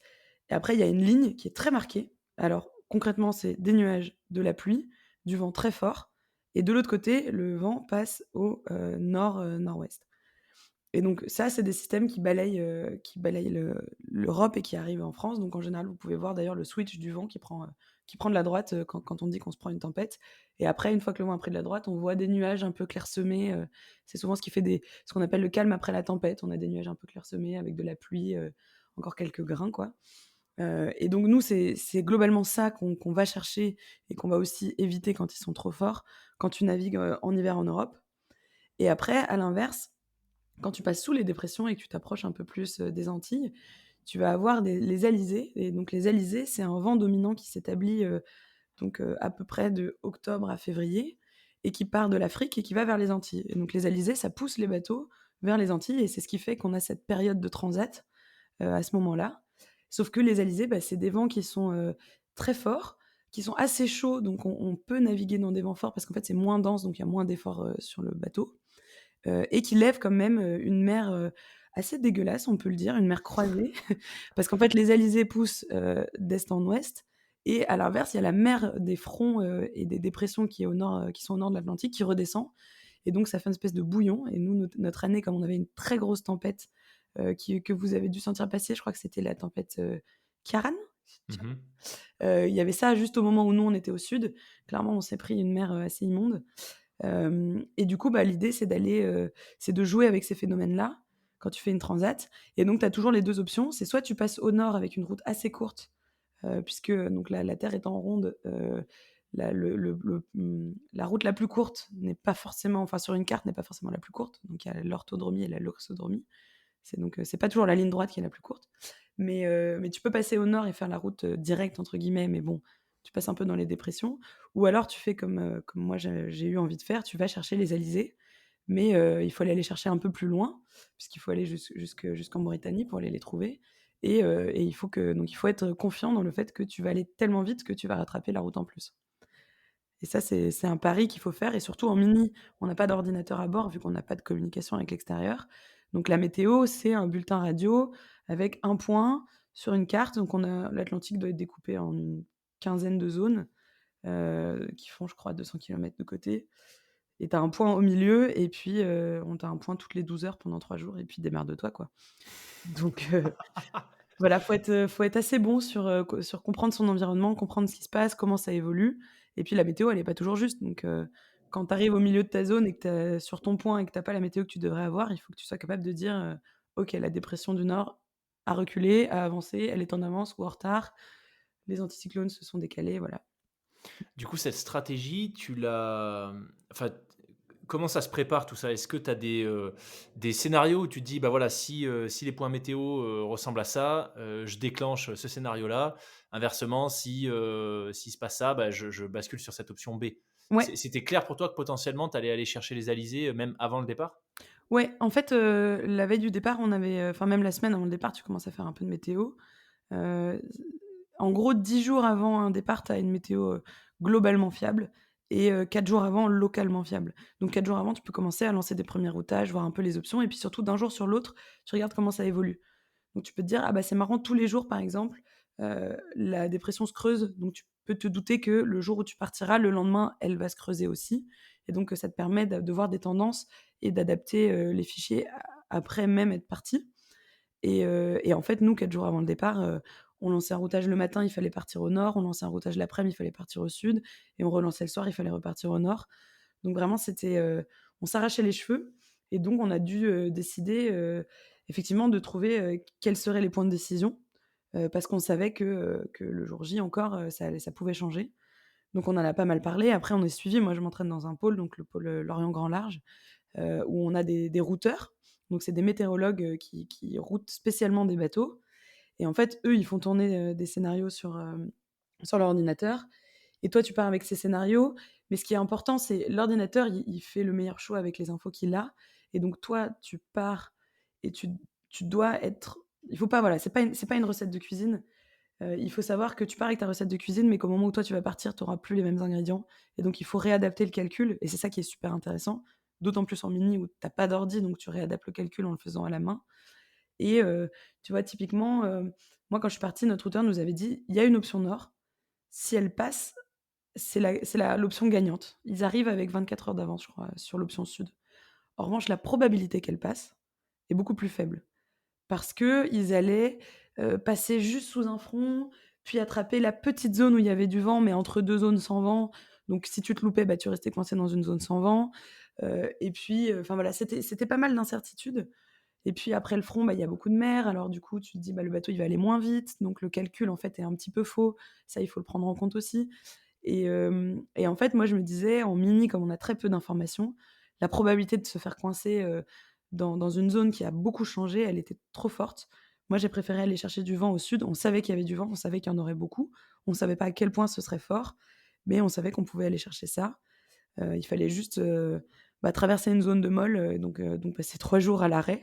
et après il y a une ligne qui est très marquée. Alors concrètement, c'est des nuages, de la pluie, du vent très fort et de l'autre côté, le vent passe au, nord, nord-ouest et donc ça, c'est des systèmes qui balayent l'Europe et qui arrivent en France. Donc en général, vous pouvez voir d'ailleurs le switch du vent qui prend de la droite, quand on dit qu'on se prend une tempête et après une fois que le vent a pris de la droite, on voit des nuages un peu clairsemés, c'est souvent ce qu'on appelle le calme après la tempête. On a des nuages un peu clairsemés avec de la pluie, encore quelques grains quoi, et donc nous, c'est globalement ça qu'on va chercher et qu'on va aussi éviter quand ils sont trop forts, quand tu navigues, en hiver en Europe et après à l'inverse, quand tu passes sous les dépressions et que tu t'approches un peu plus, des Antilles, tu vas avoir les alizés et donc les alizés, c'est un vent dominant qui s'établit, à peu près de octobre à février et qui part de l'Afrique et qui va vers les Antilles et donc les alizés, ça pousse les bateaux vers les Antilles et c'est ce qui fait qu'on a cette période de transat, à ce moment-là. Sauf que les alizés, bah, c'est des vents qui sont, très forts, qui sont assez chauds donc on peut naviguer dans des vents forts parce qu'en fait, c'est moins dense donc il y a moins d'efforts, sur le bateau et qui lève quand même, une mer, assez dégueulasse, on peut le dire, une mer croisée. Parce qu'en fait, les alizés poussent, d'est en ouest et à l'inverse, il y a la mer des fronts, et des dépressions qui est au nord, qui sont au nord de l'Atlantique qui redescend et donc ça fait une espèce de bouillon et nous, notre année, comme on avait une très grosse tempête, que vous avez dû sentir passer, je crois que c'était la tempête, Ciarán? Mmh. Il y avait ça juste au moment où nous, on était au sud. Clairement, on s'est pris une mer, assez immonde. Et du coup, bah, l'idée, c'est de jouer avec ces phénomènes-là, quand tu fais une transat et donc tu as toujours les 2 options. C'est soit tu passes au nord avec une route assez courte, puisque donc la Terre étant ronde, la route la plus courte n'est pas forcément enfin, sur une carte, n'est pas forcément la plus courte. Donc il y a l'orthodromie et la loxodromie. C'est pas toujours la ligne droite qui est la plus courte. Mais tu peux passer au nord et faire la route, «directe» entre guillemets, mais bon, tu passes un peu dans les dépressions. Ou alors tu fais comme moi j'ai eu envie de faire, tu vas chercher les alizés, mais il faut aller les chercher un peu plus loin, puisqu'il faut aller jusqu'en Mauritanie pour aller les trouver et il faut être confiant dans le fait que tu vas aller tellement vite que tu vas rattraper la route en plus. Et ça, c'est un pari qu'il faut faire et surtout en mini, on n'a pas d'ordinateur à bord vu qu'on n'a pas de communication avec l'extérieur. Donc la météo, c'est un bulletin radio avec un point sur une carte. Donc l'Atlantique doit être découpé en une quinzaine de zones, qui font, je crois, 200 kilomètres de côté et tu as un point au milieu et puis, on tu un point toutes les 12 heures pendant 3 jours et puis démerde-toi, quoi. Donc voilà, faut être assez bon sur comprendre son environnement, comprendre ce qui se passe, comment ça évolue et puis la météo, elle est pas toujours juste donc quand tu arrives au milieu de ta zone et que tu sur ton point et que tu as pas la météo que tu devrais avoir, il faut que tu sois capable de dire, «OK, la dépression du Nord a reculé, a avancé, elle est en avance ou en retard, les anticyclones se sont décalés», voilà. Du coup, cette stratégie, enfin, comment ça se prépare tout ça? Est-ce que tu as des scénarios où tu te dis: «Bah, voilà, si les points météo, ressemblent à ça, je déclenche ce scénario-là. Inversement, s'il se passe ça, bah, je bascule sur cette option B». Ouais, C'était clair pour toi que potentiellement tu allais aller chercher les alizés, même avant le départ? ouais, en fait, la veille du départ, on avait, enfin même la semaine avant le départ, tu commences à faire un peu de météo. Heu, En gros, 10 jours avant un départ, tu as une météo, globalement fiable et 4 jours avant, localement fiable. Donc 4 jours avant, tu peux commencer à lancer des premiers routages, voir un peu les options et puis surtout d'un jour sur l'autre, tu regardes comment ça évolue. Donc tu peux te dire: «Ah bah, c'est marrant, tous les jours, par exemple, la dépression se creuse». Donc tu peux te douter que le jour où tu partiras, le lendemain, elle va se creuser aussi et donc ça te permet de voir des tendances et d'adapter, les fichiers a après même être parti et en fait, nous, 4 jours avant le départ, on lançait un routage le matin, il fallait partir au nord, on lançait un routage l'après-midi, il fallait partir au sud et on relançait le soir, il fallait repartir au nord. Donc vraiment, c'était, on s'arrachait les cheveux et donc on a dû, décider, effectivement de trouver, quels seraient les points de décision, parce qu'on savait que le jour J encore, ça pouvait changer. Donc on en a pas mal parlé. Après on est suivi. Moi, je m'entraîne dans un pôle, donc le pôle, Lorient Grand Large, où on a des routeurs. Donc c'est des météorologues, qui routent spécialement des bateaux et en fait, eux, ils font tourner, des scénarios sur leur ordinateur et toi, tu pars avec ces scénarios, mais ce qui est important, c'est l'ordinateur, il fait le meilleur choix avec les infos qu'il a et donc toi, tu pars et tu dois être il faut pas voilà, c'est pas une recette de cuisine. Il faut savoir que tu pars avec ta recette de cuisine, mais qu'au moment où toi, tu vas partir, tu auras plus les mêmes ingrédients et donc il faut réadapter le calcul et c'est ça qui est super intéressant, d'autant plus en mini où tu as pas d'ordi, donc tu réadaptes le calcul en le faisant à la main et tu vois, typiquement, moi, quand je suis partie, notre routeur nous avait dit: «Il y a une option nord, si elle passe, c'est l'option gagnante». Ils arrivent avec 24 heures d'avance, je crois, sur l'option sud. En revanche, la probabilité qu'elle passe est beaucoup plus faible parce qu'ils allaient, passer juste sous un front, puis attraper la petite zone où il y avait du vent, mais entre 2 zones sans vent. Donc si tu te loupais, bah, tu restais coincé dans une zone sans vent, et puis, enfin voilà, c'était pas mal d'incertitudes et puis après le front, bah, il y a beaucoup de mer, alors du coup, tu te dis: «Bah, le bateau, il va aller moins vite», donc le calcul, en fait, est un petit peu faux. Ça, il faut le prendre en compte aussi et en fait, moi, je me disais, en mini, comme on a très peu d'informations, la probabilité de se faire coincer, dans une zone qui a beaucoup changé, elle était trop forte. Moi, j'ai préféré aller chercher du vent au sud. On savait qu'il y avait du vent, on savait qu'il y en aurait beaucoup. On savait pas à quel point ce serait fort, mais on savait qu'on pouvait aller chercher ça. Il fallait juste, bah, traverser une zone de môle, donc passer 3 jours à l'arrêt.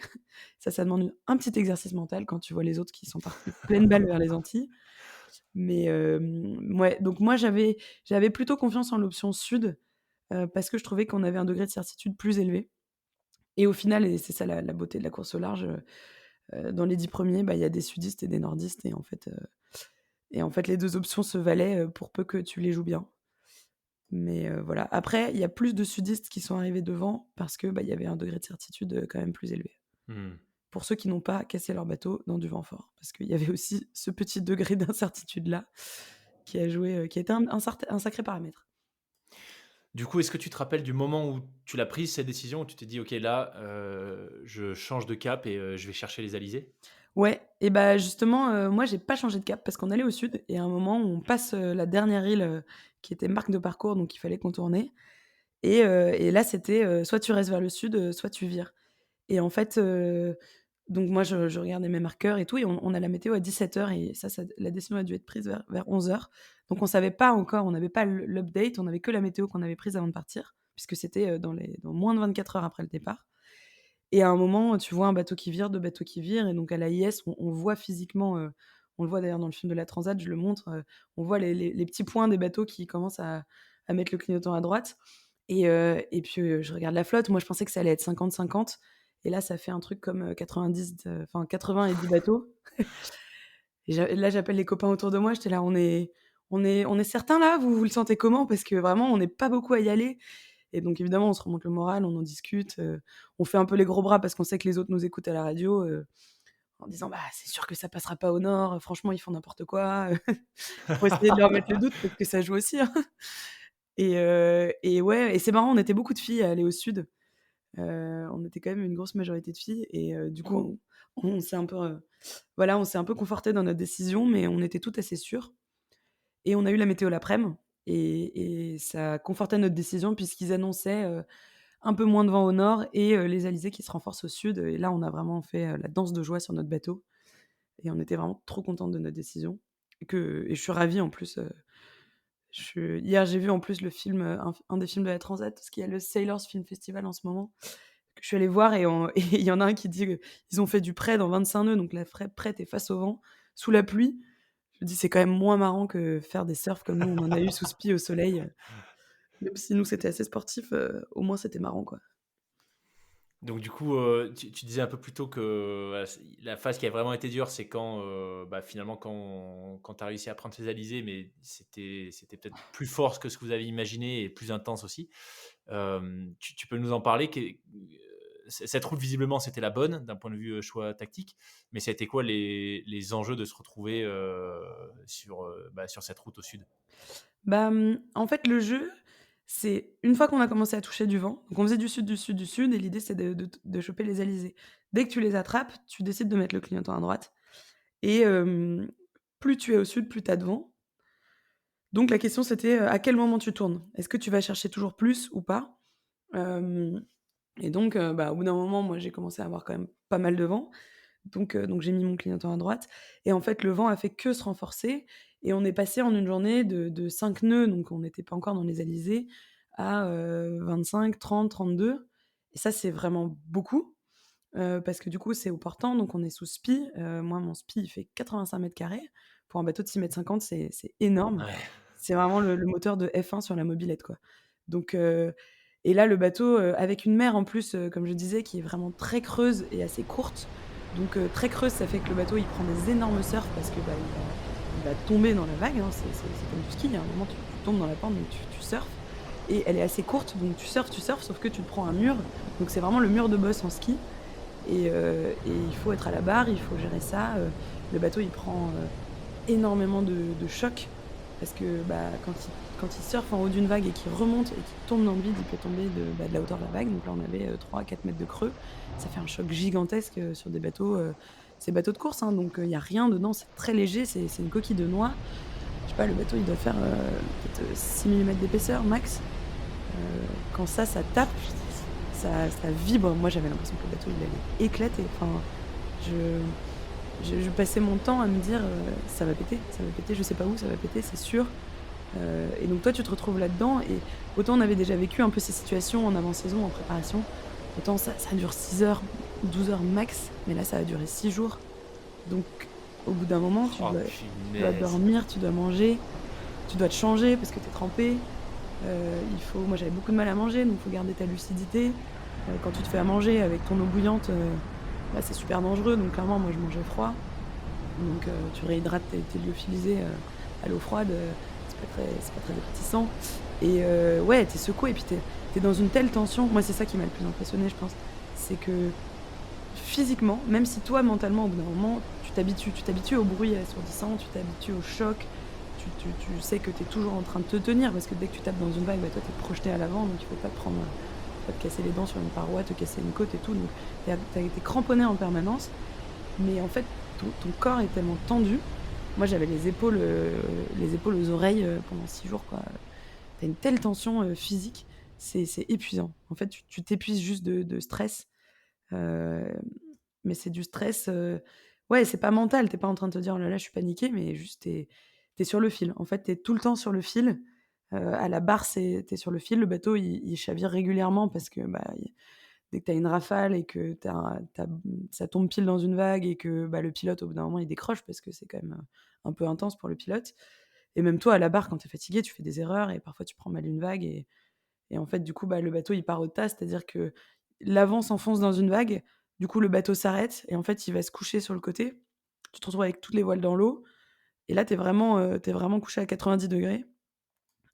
Ça demande un petit exercice mental quand tu vois les autres qui sont partis pleines balles vers les Antilles. Mais ouais, donc moi j'avais plutôt confiance en l'option sud, parce que je trouvais qu'on avait un degré de certitude plus élevé et au final et c'est ça la beauté de la course au large, dans les 10 premiers, bah, il y a des sudistes et des nordistes et en fait les 2 options se valaient, pour peu que tu les joues bien. Mais voilà. Après, il y a plus de sudistes qui sont arrivés devant parce que, bah, il y avait un degré de certitude, quand même plus élevé. Hmm. Pour ceux qui n'ont pas cassé leur bateau dans du vent fort. Parce qu'il y avait aussi ce petit degré d'incertitude-là qui a joué, qui a été un sacré paramètre. Du coup, est-ce que tu te rappelles du moment où tu l'as prise cette décision, où tu t'es dit: «OK, là, je change de cap et je vais chercher les alizés»? Ouais et bah, justement, moi j'ai pas changé de cap parce qu'on allait au sud et à un moment on passe, la dernière île, qui était marque de parcours donc il fallait contourner et là c'était, soit tu restes vers le sud, soit tu vires et en fait, donc moi je regardais mes marqueurs et tout et on a la météo à 17:00 et ça la décision a dû être prise vers 11:00. Donc on savait pas encore, on n'avait pas l'update, on avait que la météo qu'on avait prise avant de partir, puisque c'était, dans moins de 24 heures après le départ et à un moment, tu vois un bateau qui vire, 2 bateaux qui virent et donc à l'AIS, on voit physiquement, on le voit d'ailleurs dans le film de la Transat, je le montre, on voit les petits points des bateaux qui commencent à mettre le clignotant à droite et puis, je regarde la flotte. Moi, je pensais que ça allait être 50-50 et là, ça fait un truc comme, 90 enfin 80 et 10 bateaux et là, j'appelle les copains autour de moi, j'étais là: «On est certains là? Vous le sentez comment? Parce que vraiment, on n'est pas beaucoup à y aller». Et donc évidemment, on se remonte le moral, on en discute, on fait un peu les gros bras parce qu'on sait que les autres nous écoutent à la radio, en disant: «Bah, c'est sûr que ça passera pas au nord, franchement, ils font n'importe quoi», pour essayer de leur mettre le doute parce que ça joue aussi, hein. Et ouais et c'est marrant, on était beaucoup de filles à aller au sud, on était quand même une grosse majorité de filles et du coup, on s'est un peu, voilà, on s'est un peu confortées dans notre décision, mais on était toutes assez sûres. Et on a eu la météo l'après-midi et ça confortait notre décision puisqu'ils annonçaient, un peu moins de vent au nord et les alizés qui se renforcent au sud et là, on a vraiment fait, la danse de joie sur notre bateau et on était vraiment trop contentes de notre décision et je suis ravie en plus, hier, j'ai vu en plus le film, un des films de la Transat, parce qu'il y a le Sailors Film Festival en ce moment, que je suis allée voir et il y en a un qui dit qu'ils ont fait du prêt dans 25 nœuds, donc la prête est face au vent, sous la pluie. Je me dis: «C'est quand même moins marrant que faire des surfs comme nous, on en a eu sous spi au soleil». Même si nous, c'était assez sportif, au moins c'était marrant, quoi. Donc du coup, tu disais un peu plus tôt que voilà, la phase qui a vraiment été dure, c'est quand finalement quand tu as réussi à prendre tes alizés, mais c'était peut-être plus fort que ce que vous avez imaginé et plus intense aussi. Tu peux nous en parler cette route, visiblement, c'était la bonne d'un point de vue choix tactique, mais c'était quoi les enjeux de se retrouver sur cette route au sud? Bah, en fait, le jeu, c'est une fois qu'on a commencé à toucher du vent, donc on faisait du sud, du sud, du sud et l'idée, c'est de choper les alizés. Dès que tu les attrapes, tu décides de mettre le clignotant à droite et plus tu es au sud, plus tu as de vent. Donc la question, c'était, à quel moment tu tournes? Est-ce que tu vas chercher toujours plus ou pas? Hem Et donc bah, au bout d'un moment, moi, j'ai commencé à avoir quand même pas mal de vent. Donc j'ai mis mon clignotant à droite et en fait, le vent a fait que se renforcer et on est passé en une journée de 5 nœuds, donc on n'était pas encore dans les alizés, à 25, 30, 32 et ça, c'est vraiment beaucoup, parce que du coup, c'est au portant, donc on est sous SPI. Moi, mon SPI, il fait 85 mètres carrés. Pour un bateau de 6,50 m, c'est énorme. Ouais. C'est vraiment le moteur de F1 sur la mobilette, quoi. Donc et là, le bateau, avec une mer en plus, comme je disais, qui est vraiment très creuse et assez courte. Donc très creuse, ça fait que le bateau, il prend des énormes surfs parce que, bah, il va tomber dans la vague, hein. C'est comme du ski, il y a un moment, tu tombes dans la pente, donc tu surfes et elle est assez courte, donc tu surfes, sauf que tu te prends un mur. Donc c'est vraiment le mur de boss en ski et il faut être à la barre, il faut gérer ça. Le bateau, il prend, énormément de chocs parce que, bah, quand il surfe en haut d'une vague et qu'il remonte et qu'il tombe dans le vide, il peut tomber de la hauteur de la vague. Donc là, on avait, 3-4 mètres de creux. Ça fait un choc gigantesque, sur des bateaux, c'est bateaux de course, hein, donc il y a rien dedans, c'est très léger, c'est une coquille de noix. Je sais pas, le bateau, il doit faire, peut-être, 6 millimètres d'épaisseur max. Quand ça tape, ça vibre. Moi, j'avais l'impression que le bateau, il allait éclater. Enfin, je passais mon temps à me dire, ça va péter, je sais pas où, ça va péter, c'est sûr». Et donc toi, tu te retrouves là-dedans et autant on avait déjà vécu un peu ces situations en avant-saison, en préparation, autant ça dure 6 heures, 12 heures max, mais là, ça a duré 6 jours. Donc au bout d'un moment, Oh tu dois punaise! dormir, tu dois manger, tu dois te changer parce que tu es trempé. Moi, j'avais beaucoup de mal à manger, donc il faut garder ta lucidité. Quand tu te fais à manger avec ton eau bouillante, bah, c'est super dangereux, donc clairement, moi, je mangeais froid. Donc tu réhydrates tes lyophilisés, à l'eau froide, c'est pas très appétissant et ouais, tu es secoué et puis tu es dans une telle tension. Moi, c'est ça qui m'a le plus impressionnée, je pense. C'est que physiquement, même si toi, mentalement, au bout d'un moment, tu t'habitues au bruit assourdissant, tu t'habitues au choc, tu sais que tu es toujours en train de te tenir parce que dès que tu tapes dans une vague, bah, toi, tu es projeté à l'avant, donc il faut pas pas te casser les dents sur une paroi, te casser une côte et tout, donc tu es cramponné en permanence. Mais en fait, ton corps est tellement tendu. Moi, j'avais les épaules aux oreilles, pendant 6 jours, quoi. Tu as une telle tension, physique, c'est épuisant. En fait, tu t'épuises juste de stress, heu, mais c'est du stress, ouais, c'est pas mental. Tu es pas en train de te dire: «Oh là là, je suis paniqué», mais juste tu es sur le fil. En fait, tu es tout le temps sur le fil. À la barre, tu es sur le fil. Le bateau, il chavire régulièrement parce que, bah, dès que tu as une rafale et que ça tombe pile dans une vague et que, bah, le pilote, au bout d'un moment, il décroche parce que c'est quand même, un peu intense pour le pilote et même toi, à la barre, quand tu es fatigué, tu fais des erreurs et parfois tu prends mal une vague et en fait, du coup, bah, le bateau, il part au tas, c'est-à-dire que l'avant s'enfonce dans une vague, du coup, le bateau s'arrête et en fait, il va se coucher sur le côté. Tu te retrouves avec toutes les voiles dans l'eau et là, tu es vraiment couché à 90°.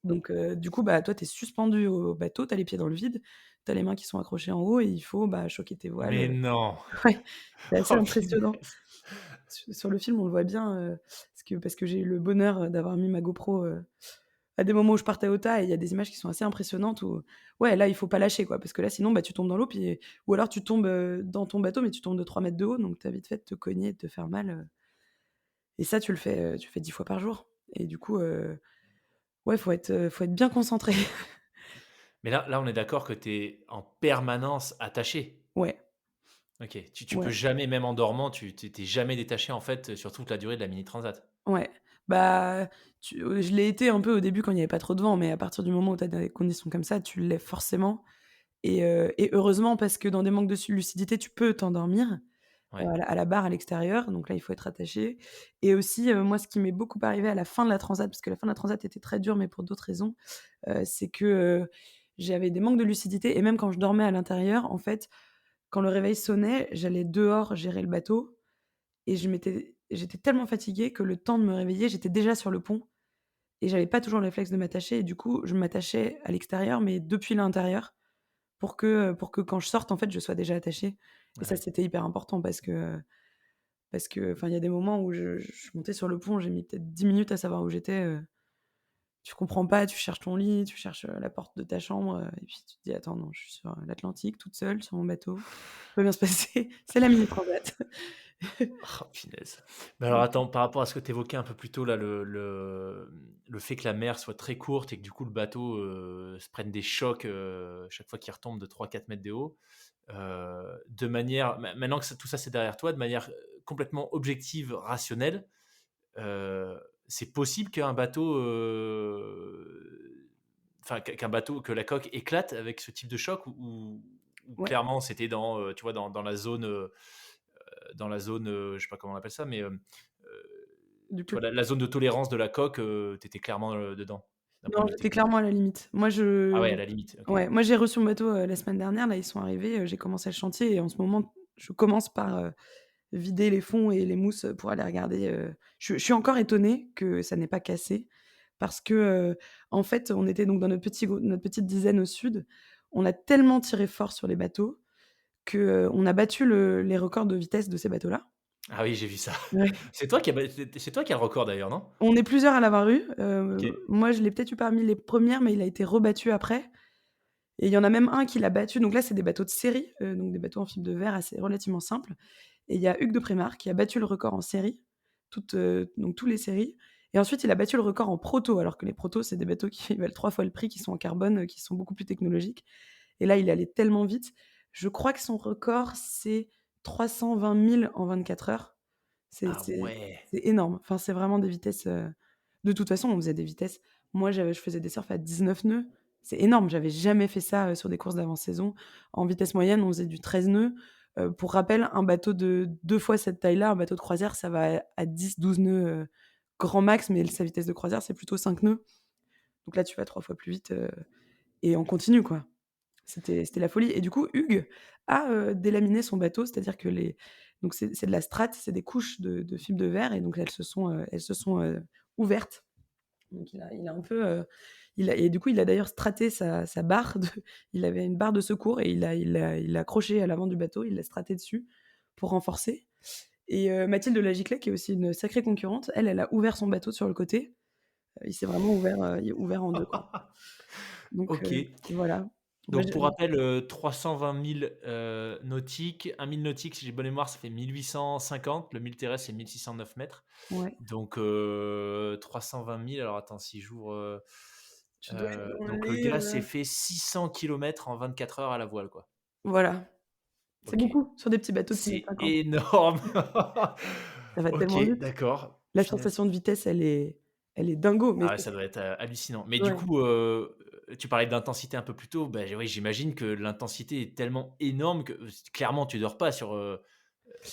Donc du coup, bah, toi, tu es suspendu au bateau, tu as les pieds dans le vide, tu as les mains qui sont accrochées en haut et il faut, bah, choquer tes voiles, Mais non! ouais, c'est assez Oh impressionnant. punaise! Sur le film, on le voit bien, parce que j'ai eu le bonheur, d'avoir mis ma GoPro, à des moments où je partais au tas et il y a des images qui sont assez impressionnantes où ouais, là, il faut pas lâcher, quoi, parce que là, sinon, bah, tu tombes dans l'eau puis ou alors tu tombes, dans ton bateau, mais tu tombes de 3 mètres de haut, donc tu as vite fait de te cogner, de te faire mal, et ça, tu le fais 10 fois par jour et du coup, ouais, faut être bien concentré. Mais là, on est d'accord que tu es en permanence attaché? Ouais, OK. Tu peux ouais. jamais, même en dormant, tu jamais détaché, en fait, sur toute la durée de la mini transat? Ouais, bah, je l'ai été un peu au début quand il y avait pas trop de vent, mais à partir du moment où tu as des conditions comme ça, tu l'es forcément et heureusement parce que dans des manques de lucidité, tu peux t'endormir. Ouais. à la barre à l'extérieur, donc là, il faut être attaché et aussi, moi, ce qui m'est beaucoup arrivé à la fin de la transat, parce que la fin de la transat était très dure, mais pour d'autres raisons, c'est que, j'avais des manques de lucidité et même quand je dormais à l'intérieur, en fait, quand le réveil sonnait, j'allais dehors gérer le bateau et j'étais tellement fatiguée que le temps de me réveiller, j'étais déjà sur le pont et j'avais pas toujours le réflexe de m'attacher et du coup, je m'attachais à l'extérieur, mais depuis l'intérieur pour que quand je sorte, en fait, je sois déjà attachée et ça, Ouais. c'était hyper important parce que, enfin, il y a des moments où je montais sur le pont, j'ai mis peut-être 10 minutes à savoir où j'étais, tu comprends pas, tu cherches ton lit, tu cherches, la porte de ta chambre, et puis tu te dis: «Attends, non, je suis sur, l'Atlantique toute seule sur mon bateau, tout va bien se passer, c'est la mini transat». Oh punaise. Mais alors attends, par rapport à ce que tu évoquais un peu plus tôt là, le fait que la mer soit très courte et que du coup le bateau, se prenne des chocs, chaque fois qu'il retombe de 3-4 mètres de haut, de manière maintenant que ça tout ça c'est derrière toi, de manière, complètement objective, rationnelle, c'est possible qu'un bateau, enfin qu'un bateau que la coque éclate avec ce type de choc ou Ouais, clairement c'était dans, tu vois dans la zone, je sais pas comment on appelle ça, mais du tu coup vois, la zone de tolérance de la coque, tu étais clairement, dedans, d'un point non, de vue j'étais technique. clairement à la limite. Moi, Ah ouais, à la limite, OK. ouais, moi, j'ai reçu mon bateau, la semaine dernière, là, ils sont arrivés, j'ai commencé le chantier et en ce moment, je commence par, vider les fonds et les mousses, pour aller regarder, je suis encore étonnée que ça n'ait pas cassé parce que, en fait, on était donc dans notre petite dizaine au sud. On a tellement tiré fort sur les bateaux que, on a battu les records de vitesse de ces bateaux-là. Ah oui, j'ai vu ça. Ouais. C'est toi qui as le record d'ailleurs, non? On est plusieurs à l'avoir eu, OK. moi, je l'ai peut-être eu parmi les premières, mais il a été rebattu après et il y en a même un qui l'a battu, donc là, c'est des bateaux de série, donc des bateaux en fibre de verre assez relativement simples et il y a Hugues de Prémar qui a battu le record en série, donc tous les séries et ensuite il a battu le record en proto, alors que les protos, c'est des bateaux qui valent 3 fois le prix, qui sont en carbone, qui sont beaucoup plus technologiques et là, il est allé tellement vite. Je crois que son record, c'est 320 000 en 24 heures. C'est Ah c'est ouais! c'est énorme. Enfin, c'est vraiment des vitesses, de toute façon, on faisait des vitesses moi, je faisais des surfs à 19 nœuds. C'est énorme, j'avais jamais fait ça, sur des courses d'avant-saison. En vitesse moyenne, on faisait du 13 nœuds. Pour rappel, un bateau de 2 fois cette taille-là, un bateau de croisière, ça va à 10-12 nœuds, grand max, mais sa vitesse de croisière, c'est plutôt 5 nœuds. Donc là, tu vas 3 fois plus vite, et en continu, quoi. C'était la folie et du coup, Hugues a, délaminé son bateau, c'est-à-dire que les donc c'est de la strate, c'est des couches de fibre de verre et donc elles se sont, ouvertes. Donc il a un peu, il a et du coup, il a d'ailleurs straté sa barre de il avait une barre de secours et il l'a accrochée à l'avant du bateau, il l'a straté dessus pour renforcer et Mathilde Lagiclet, qui est aussi une sacrée concurrente, elle a ouvert son bateau sur le côté. Il s'est vraiment ouvert en 2 quoi. Donc OK. voilà. Moi Donc je pour rappel, 320 000, nautiques, 1 000 nautiques, si j'ai bonne mémoire, ça fait 1 850. Le 1000 terrestre, c'est 1 609 mètres. ouais. Donc 320 000, alors attends si j'ouvre, Tu dois être dans donc le les, gars s'est fait 600 kilomètres en 24 heures à la voile, quoi. voilà, c'est OK. beaucoup sur des petits bateaux de 6 m C'est 50. énorme! Ça va tellement OK, vite. d'accord. La Punaise. sensation de vitesse, elle est dingo, mais Ah ouais, c'est ça doit être, hallucinant. Mais du ouais. coup, tu parlais d'intensité un peu plus tôt, bah, oui, j'imagine que l'intensité est tellement énorme que, clairement tu dors pas sur,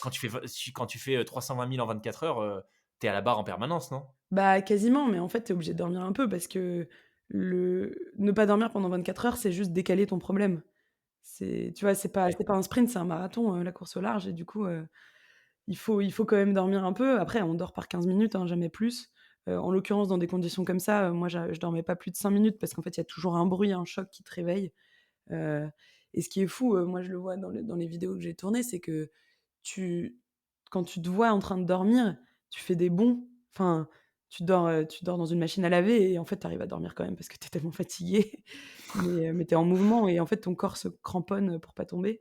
quand tu fais, 320 000 en 24 heures, tu es à la barre en permanence, non? Bah, quasiment, mais en fait, tu es obligé de dormir un peu parce que le ne pas dormir pendant 24 heures, c'est juste décaler ton problème. Tu vois, Ouais, c'est pas un sprint, c'est un marathon, la course au large et du coup, il faut quand même dormir un peu. Après, on dort par 15 minutes, hein, jamais plus. En l'occurrence, dans des conditions comme ça, moi, je dormais pas plus de 5 minutes parce qu'en fait, il y a toujours un bruit, un choc qui te réveille. Heu et ce qui est fou, moi, je le vois dans les vidéos que j'ai tournées, c'est que tu quand tu te vois en train de dormir, tu fais des bonds. Enfin, tu dors dans une machine à laver et en fait, tu arrives à dormir quand même parce que tu es tellement fatigué. Mais tu es en mouvement et en fait, ton corps se cramponne, pour pas tomber.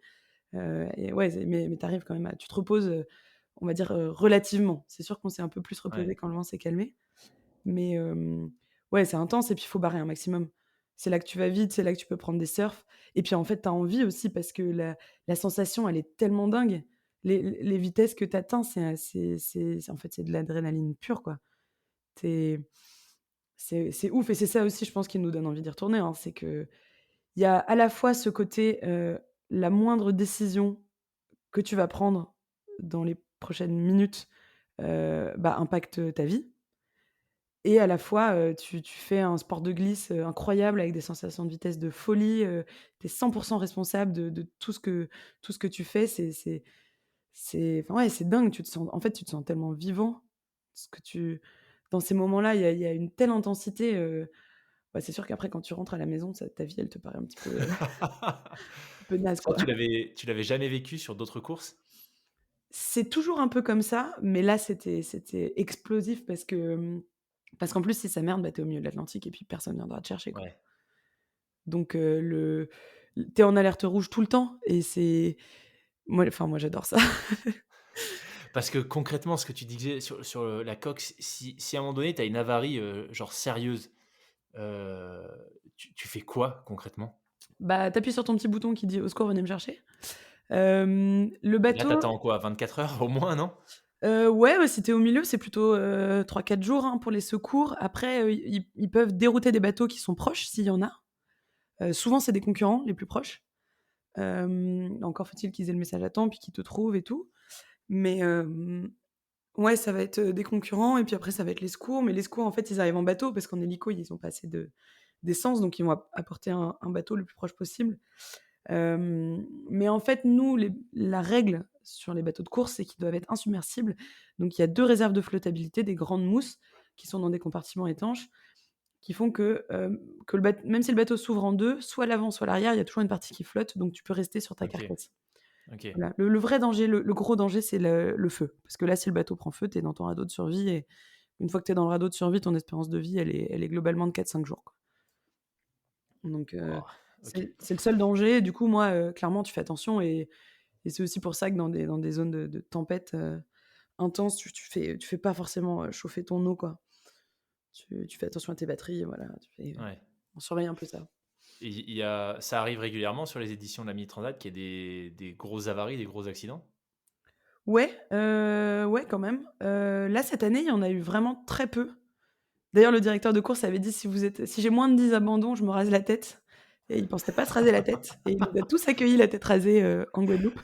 Et ouais, mais tu arrives quand même à tu te reposes, on va dire, relativement. C'est sûr qu'on s'est un peu plus ouais, reposé quand le vent s'est calmé. Mais ouais, c'est intense et puis il faut barrer un maximum. C'est là que tu vas vite, c'est là que tu peux prendre des surfs et puis en fait, tu as envie aussi parce que la sensation, elle est tellement dingue. Les vitesses que tu atteins, c'est en fait, c'est de l'adrénaline pure, quoi. Tu c'est ouf et c'est ça aussi, je pense, qui nous donne envie d'y retourner, hein. C'est qu'il y a à la fois ce côté, la moindre décision que tu vas prendre, dans les prochaines minutes, impacte ta vie. Et à la fois, tu fais un sport de glisse, incroyable avec des sensations de vitesse de folie, tu es 100 responsable de tout ce que tu fais. C'est enfin, ouais, c'est dingue, tu te sens en fait, tu te sens tellement vivant. Ce que tu Dans ces moments-là, il y a une telle intensité, c'est sûr qu'après quand tu rentres à la maison, ta vie, elle te paraît un peu naze, Ça, quoi. tu l'avais jamais vécu sur d'autres courses? C'est toujours un peu comme ça, mais là, c'était explosif parce qu'en plus, si ça merde, tu es au milieu de l'Atlantique et puis personne viendra te chercher, quoi. Ouais. Donc tu es en alerte rouge tout le temps et c'est moi j'adore ça. Parce que concrètement, ce que tu disais sur la coque, si à un moment donné, tu as une avarie, genre sérieuse, heu, tu fais quoi concrètement? Bah, tu appuies sur ton petit bouton qui dit: «Au secours, venez me chercher». Le Et là, tu bateau, attends quoi? 24 heures au moins, non? ouais, si tu es au milieu, c'est plutôt, 3-4 jours, hein, pour les secours. Après, ils peuvent dérouter des bateaux qui sont proches, s'il y en a. Souvent, c'est des concurrents, les plus proches. Encore faut-il qu'ils aient le message à temps, puis qu'ils te trouvent et tout. Mais ouais, ça va être, des concurrents et puis après ça va être les secours. Mais les secours, en fait, ils arrivent en bateau parce qu'en hélico, ils ont pas assez d'essence, donc ils vont apporter un bateau le plus proche possible. Mais en fait, nous, la règle sur les bateaux de course, c'est qu'ils doivent être insubmersibles. Donc il y a 2 réserves de flottabilité, des grandes mousses qui sont dans des compartiments étanches, qui font que même si le bateau s'ouvre en 2, soit l'avant, soit l'arrière, il y a toujours une partie qui flotte, donc tu peux rester sur ta OK, carcasse. OK. Voilà. Le vrai danger, le gros danger, c'est le feu. Parce que là, si le bateau prend feu, tu es dans ton radeau de survie et une fois que tu es dans le radeau de survie, ton espérance de vie, elle est globalement de 4-5 jours, quoi. Donc Waouh, OK. c'est le seul danger. Du coup, moi, clairement, tu fais attention et c'est aussi pour ça que dans des zones de tempête, intense, tu fais pas forcément, chauffer ton eau, quoi. Tu fais attention à tes batteries, voilà, Ouais. on surveille un peu ça. Et ça arrive régulièrement sur les éditions de la Mini Transat qu'il y ait des grosses avaries, des gros accidents? Ouais, ouais, quand même. Là, cette année, il y en a eu vraiment très peu. D'ailleurs, le directeur de course avait dit: Si j'ai moins de 10 abandons, je me rase la tête» et il pensait pas se raser la tête et il nous a tous accueillis la tête rasée, en Guadeloupe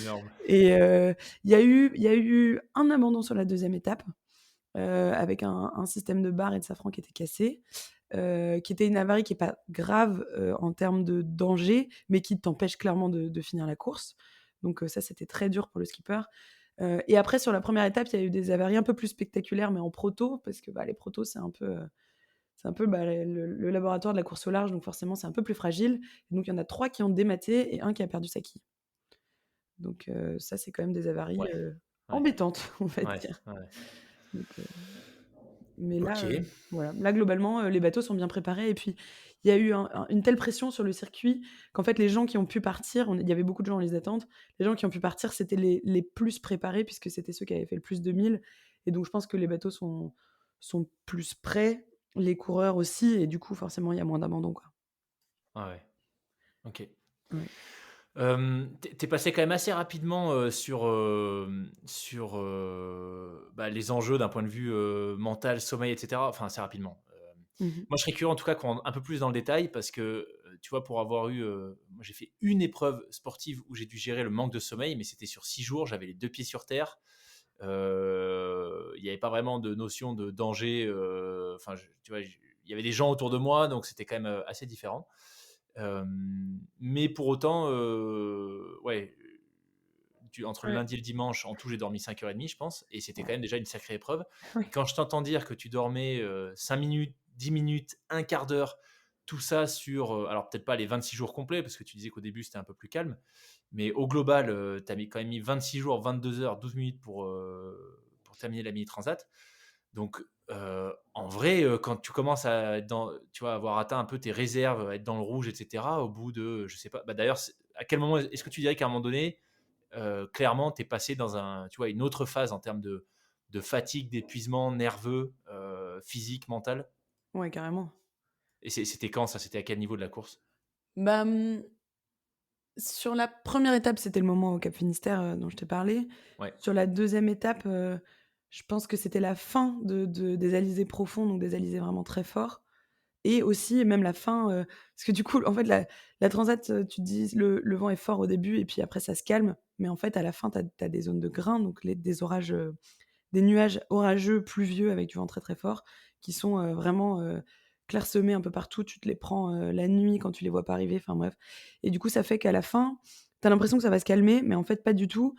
Énorme. et il y a eu un abandon sur la deuxième étape, avec un système de barre et de safran qui était cassé, qui était une avarie qui est pas grave, en termes de danger, mais qui t'empêche clairement de finir la course. Donc ça, c'était très dur pour le skipper. Et après sur la première étape, il y a eu des avaries un peu plus spectaculaires, mais en proto, parce que, les protos, c'est un peu, le laboratoire de la course au large, donc forcément, c'est un peu plus fragile. Donc il y en a 3 qui ont dématé et un qui a perdu sa quille. Donc ça, c'est quand même des avaries, Ouais, ouais, embêtantes, on va ouais, dire. ouais. Donc mais là, OK. voilà, là globalement, les bateaux sont bien préparés et puis il y a eu une telle pression sur le circuit qu'en fait les gens qui ont pu partir, il y avait beaucoup de gens en liste d'attente, les gens qui ont pu partir, c'était les plus préparés puisque c'était ceux qui avaient fait le plus de milles et donc je pense que les bateaux sont plus prêts, les coureurs aussi et du coup forcément il y a moins d'abandons, quoi. Ah ouais, OK. Ouais. Tu es passé quand même assez rapidement, sur, les enjeux d'un point de vue, mental, sommeil et cetera, enfin assez rapidement. Mmh. Moi, je serais curieux en tout cas qu'on rentre un peu plus dans le détail parce que, tu vois, pour avoir eu, moi j'ai fait une épreuve sportive où j'ai dû gérer le manque de sommeil, mais c'était sur 6 jours, j'avais les 2 pieds sur terre. Il n'y avait pas vraiment de notion de danger, enfin, tu vois, il y avait des gens autour de moi, donc c'était quand même, assez différent. Mais pour autant, ouais, entre le Ouais. lundi et le dimanche, en tout, j'ai dormi 5h30, je pense, et c'était quand même déjà une sacrée épreuve. Et Ouais. quand je t'entends dire que tu dormais 5 minutes, 10 minutes, un quart d'heure, tout ça sur, alors peut-être pas les 26 jours complets, parce que tu disais qu'au début c'était un peu plus calme, mais au global, tu as quand même mis 26 jours, 22 heures, 12 minutes pour terminer la mini transat. Donc, en vrai, quand tu commences à être tu vois, avoir atteint un peu tes réserves, à être dans le rouge, et cetera, au bout de, je sais pas, d'ailleurs, à quel moment est-ce que tu dirais qu'à un moment donné, clairement, tu es passé dans tu vois, une autre phase en termes de fatigue, d'épuisement nerveux, physique, mental? Ouais, carrément. Et c'était quand ça? C'était à quel niveau de la course? Bah, sur la première étape, c'était le moment au Cap Finistère, dont je t'ai parlé. Ouais, Sur la deuxième étape, je pense que c'était la fin des alizés profonds, donc des alizés vraiment très forts et aussi même la fin, parce que du coup, en fait, la transat, tu te dis le vent est fort au début et puis après ça se calme mais en fait, à la fin, tu as des zones de grains, donc des orages, des nuages orageux, pluvieux avec du vent très, très fort qui sont, vraiment, clairsemés un peu partout. Tu te les prends, la nuit quand tu les vois pas arriver, enfin bref et du coup, ça fait qu'à la fin, tu as l'impression que ça va se calmer, mais en fait, pas du tout.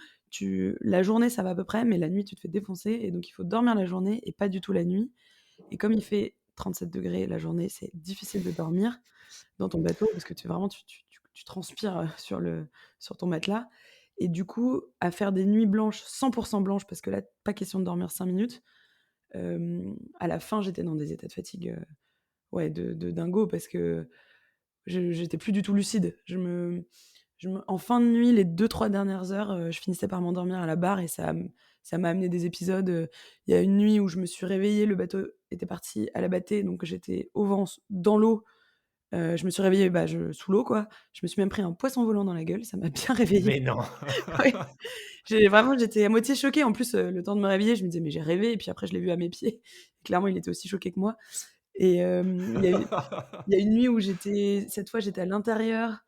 La journée, ça va à peu près, mais la nuit, tu te fais défoncer et donc il faut dormir la journée et pas du tout la nuit et comme il fait 37 degrés la journée, c'est difficile de dormir dans ton bateau parce que tu transpires, sur ton matelas et du coup, à faire des nuits blanches, 100 blanches parce que là, pas question de dormir 5 minutes. À la fin, j'étais dans des états de fatigue, ouais, de dingo parce que j'étais plus du tout lucide. En fin de nuit, les 2-3 dernières heures, je finissais par m'endormir à la barre et ça m'a amené des épisodes, il y a une nuit où je me suis réveillée, le bateau était parti à la bâtée, donc j'étais au vent, dans l'eau. Je me suis réveillée, sous l'eau, quoi. Je me suis même pris un poisson volant dans la gueule, ça m'a bien réveillée. Mais non. Ouais, j'étais à moitié choquée. En plus, le temps de me réveiller, je me disais: «Mais j'ai rêvé» et puis après je l'ai vu à mes pieds. Clairement, il était aussi choqué que moi et il y a une nuit où cette fois, j'étais à l'intérieur,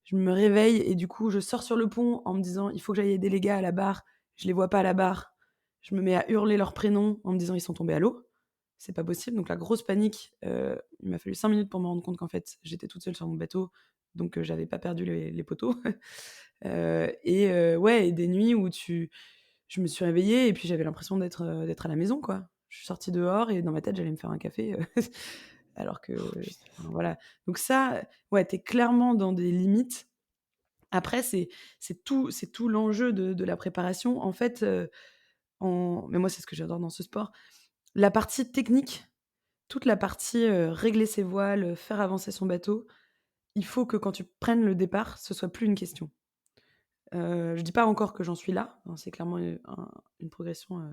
je me réveille et du coup, je sors sur le pont en me disant: «Il faut que j'aille aider les gars à la barre». Je les vois pas à la barre. Je me mets à hurler leurs prénoms en me disant: «Ils sont tombés à l'eau». C'est pas possible, donc la grosse panique, il m'a fallu 5 minutes pour me rendre compte qu'en fait, j'étais toute seule sur mon bateau, donc j'avais pas perdu les poteaux. Ouais et des nuits où je me suis réveillée et puis j'avais l'impression d'être à la maison, quoi. Je suis sortie dehors et dans ma tête, j'allais me faire un café, alors que Oh putain. enfin, voilà. Donc ça, ouais, tu es clairement dans des limites. Après, c'est tout l'enjeu de la préparation. En fait, mais moi, c'est ce que j'adore dans ce sport. La partie technique, toute la partie, régler ses voiles, faire avancer son bateau, il faut que quand tu prennes le départ, ce soit plus une question. Je dis pas encore que j'en suis là, hein, c'est clairement, une progression,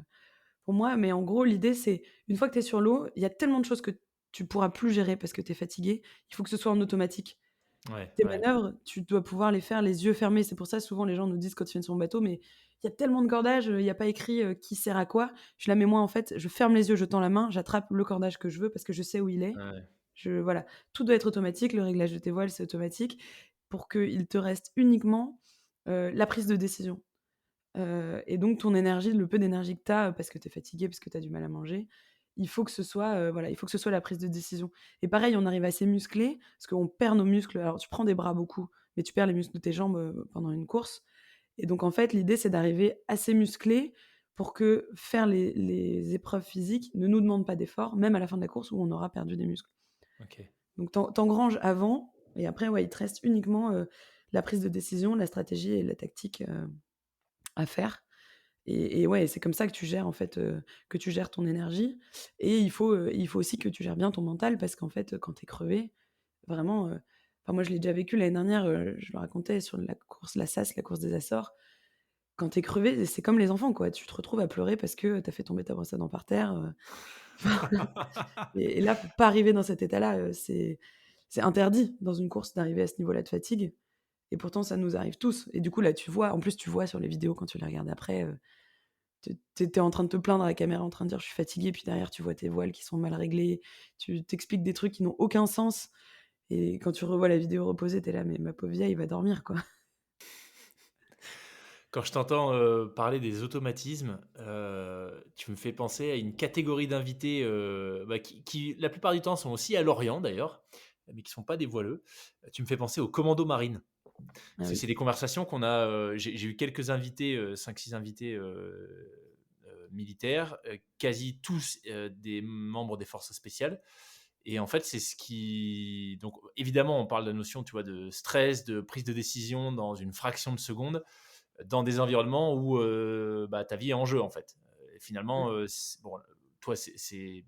pour moi, mais en gros, l'idée, c'est une fois que tu es sur l'eau, il y a tellement de choses que tu pourras plus gérer parce que tu es fatigué, il faut que ce soit en automatique. Ouais, Tes ouais. manœuvres, tu dois pouvoir les faire les yeux fermés. C'est pour ça, souvent, les gens nous disent quand ils viennent sur mon bateau: «Mais il y a tellement de cordages, il y a pas écrit, qui sert à quoi». Je suis là: «Mais moi, en fait, je ferme les yeux, je tends la main, j'attrape le cordage que je veux parce que je sais où il est». Ouais. Voilà, tout doit être automatique, le réglage de tes voiles, c'est automatique pour qu'il te reste uniquement, la prise de décision. Et donc ton énergie, le peu d'énergie que tu as, parce que tu es fatigué, parce que tu as du mal à manger, il faut que ce soit, voilà, il faut que ce soit la prise de décision et pareil, on arrive assez musclé parce qu'on perd nos muscles. Alors tu prends des bras beaucoup, mais tu perds les muscles de tes jambes, pendant une course et donc en fait, l'idée, c'est d'arriver assez musclé pour que faire les épreuves physiques ne nous demande pas d'effort, même à la fin de la course où on aura perdu des muscles. OK. Donc t'engranges avant et après, ouais, il te reste uniquement, la prise de décision, la stratégie et la tactique, à faire et ouais, c'est comme ça que tu gères en fait, que tu gères ton énergie et il faut aussi que tu gères bien ton mental parce qu'en fait, quand tu es crevé, vraiment, enfin moi je l'ai déjà vécu l'année dernière, je le racontais sur la course, la SAS, la course des Açores. Quand tu es crevé, c'est comme les enfants quoi, tu te retrouves à pleurer parce que tu as fait tomber ta brosse à dents par terre, et là, faut pas arriver dans cet état-là, c'est interdit dans une course d'arriver à ce niveau-là de fatigue et pourtant ça nous arrive tous et du coup là, tu vois sur les vidéos quand tu les regardes après, tu es en train de te plaindre à la caméra, en train de dire: «Je suis fatigué», puis derrière tu vois tes voiles qui sont mal réglées, tu t'expliques des trucs qui n'ont aucun sens et quand tu revois la vidéo reposée, tu es là: «Mais ma pauvre vieille va dormir, quoi». Quand je t'entends, parler des automatismes, tu me fais penser à une catégorie d'invités, qui la plupart du temps sont aussi à Lorient d'ailleurs, mais qui sont pas des voileux. Tu me fais penser aux commandos marines. Ah Parce que oui. c'est des conversations qu'on a, j'ai eu quelques invités, 5-6 invités, militaires, quasi tous, des membres des forces spéciales et en fait, c'est ce qui donc évidemment, on parle de la notion, tu vois, de stress, de prise de décision dans une fraction de seconde, dans des environnements où, ta vie est en jeu, en fait. Finalement, Mmh. bon, toi, il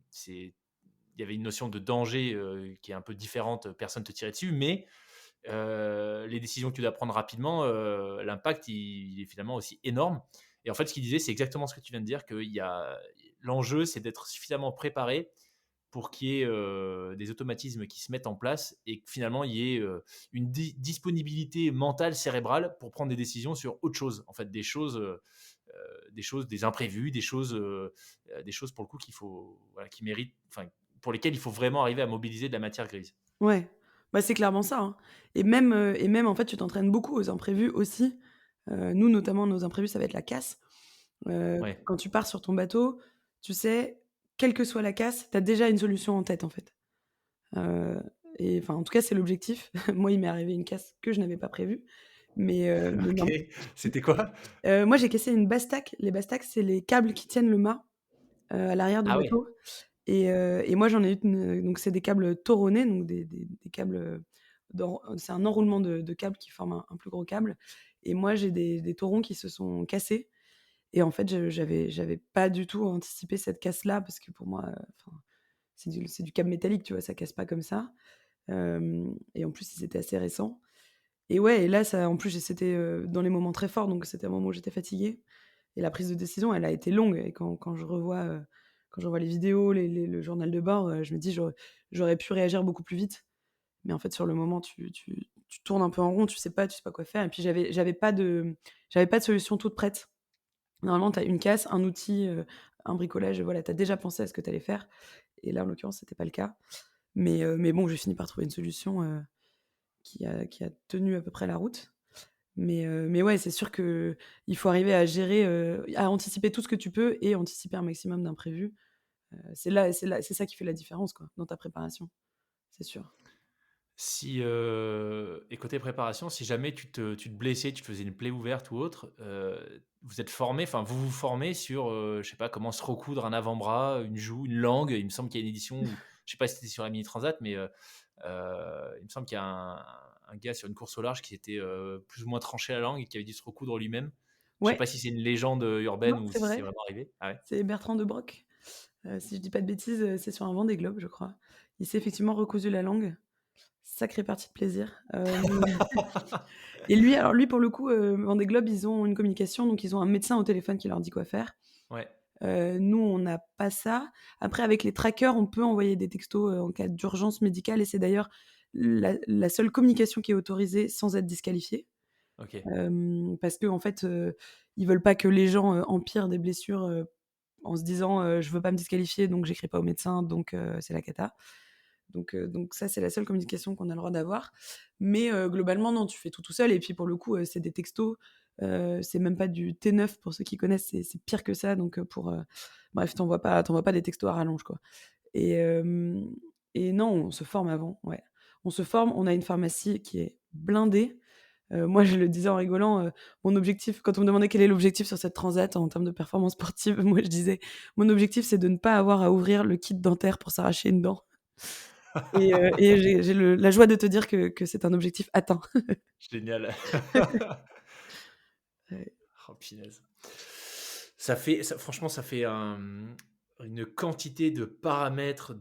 y avait une notion de danger, qui est un peu différente, personne te tirait dessus, mais les décisions que tu dois prendre rapidement, l'impact, il est finalement aussi énorme. Et en fait, ce qu'il disait, c'est exactement ce que tu viens de dire, l'enjeu, c'est d'être suffisamment préparé pour qu'il y ait des automatismes qui se mettent en place et que finalement, il y ait une disponibilité mentale, cérébrale pour prendre des décisions sur autre chose. En fait, des imprévus, des choses pour le coup qu'il faut, voilà, qui méritent, enfin, pour lesquelles il faut vraiment arriver à mobiliser de la matière grise. Ouais, c'est clairement ça, hein et même en fait, tu t'entraînes beaucoup aux imprévus aussi, Nous, notamment, nos imprévus, ça va être la casse. Ouais. Quand tu pars sur ton bateau, tu sais, quelle que soit la casse, tu as déjà une solution en tête, en fait. Heu et enfin, en tout cas, c'est l'objectif. Moi, il m'est arrivé une casse que je n'avais pas prévue, mais OK. non. C'était quoi? Moi, j'ai cassé une basse-taque. Les basses-taques, c'est les câbles qui tiennent le mât, à l'arrière du Ah ouais. bateau et moi, j'en ai une, donc c'est des câbles toronnés, donc des câbles, c'est un enroulement de câbles qui forme un plus gros câble et moi, j'ai des taurons qui se sont cassés et en fait, j'avais pas du tout anticipé cette casse-là parce que pour moi, enfin, c'est du câble métallique, tu vois? Ça casse pas comme ça. Hem Et en plus, ils étaient assez récents et ouais et là, ça en plus, c'était, dans les moments très forts, donc c'était un moment où j'étais fatiguée et la prise de décision, elle a été longue et quand je revois les vidéos, le journal de bord, je me dis: «J'aurais pu réagir beaucoup plus vite». Mais en fait, sur le moment, tu tournes un peu en rond, tu sais pas quoi faire et puis j'avais pas de solution toute prête. Normalement, tu as une casse, un outil, un bricolage, voilà, tu as déjà pensé à ce que tu allais faire et là, en l'occurrence, c'était pas le cas. Mais bon, j'ai fini par trouver une solution, qui a tenu à peu près la route. Mais ouais, c'est sûr qu'il faut arriver à gérer, à anticiper tout ce que tu peux et anticiper un maximum d'imprévus. C'est ça qui fait la différence, quoi, dans ta préparation, c'est sûr. Si, et côté préparation, si jamais tu te blessais, tu te faisais une plaie ouverte ou autre, vous êtes formé, enfin vous vous formez sur, je sais pas, comment se recoudre un avant-bras, une joue, une langue. Il me semble qu'il y a une édition où je sais pas si c'était sur la Mini Transat, mais, il me semble qu'il y a un gars sur une course au large qui s'était, plus ou moins tranché la langue et qui avait dû se recoudre lui-même. Je sais Ouais, pas si c'est une légende, urbaine non, ou c'est si c'est vrai, vraiment arrivé. Ah ouais? c'est Bertrand de Broc, si je dis pas de bêtises, c'est sur un Vendée Globe, je crois. Il s'est effectivement recousu la langue. Sacrée partie de plaisir, et lui, alors lui, pour le coup, Vendée Globe, ils ont une communication, donc ils ont un médecin au téléphone qui leur dit quoi faire. Ouais, Nous, on n'a pas ça. Après, avec les trackers, on peut envoyer des textos, en cas d'urgence médicale et c'est d'ailleurs la seule communication qui est autorisée sans être disqualifiée. OK. Parce qu'en fait, ils veulent pas que les gens, empirent des blessures, en se disant, «Je veux pas me disqualifier, donc j'écris pas au médecin, donc c'est la cata». Donc ça, c'est la seule communication qu'on a le droit d'avoir. Mais globalement, non, tu fais tout seul et puis pour le coup, c'est des textos, c'est même pas du T9 pour ceux qui connaissent, c'est pire que ça donc bref, tu envoies pas des textos à rallonge, quoi et hem et non, on se forme avant, ouais. On se forme, on a une pharmacie qui est blindée. Moi, je le disais en rigolant, mon objectif quand on me demandait quel est l'objectif sur cette transat en termes de performance sportive, moi je disais: «Mon objectif, c'est de ne pas avoir à ouvrir le kit dentaire pour s'arracher une dent». Et j'ai la joie de te dire que c'est un objectif atteint. Génial. Ouais. Oh punaise. Franchement, ça fait une quantité de paramètres,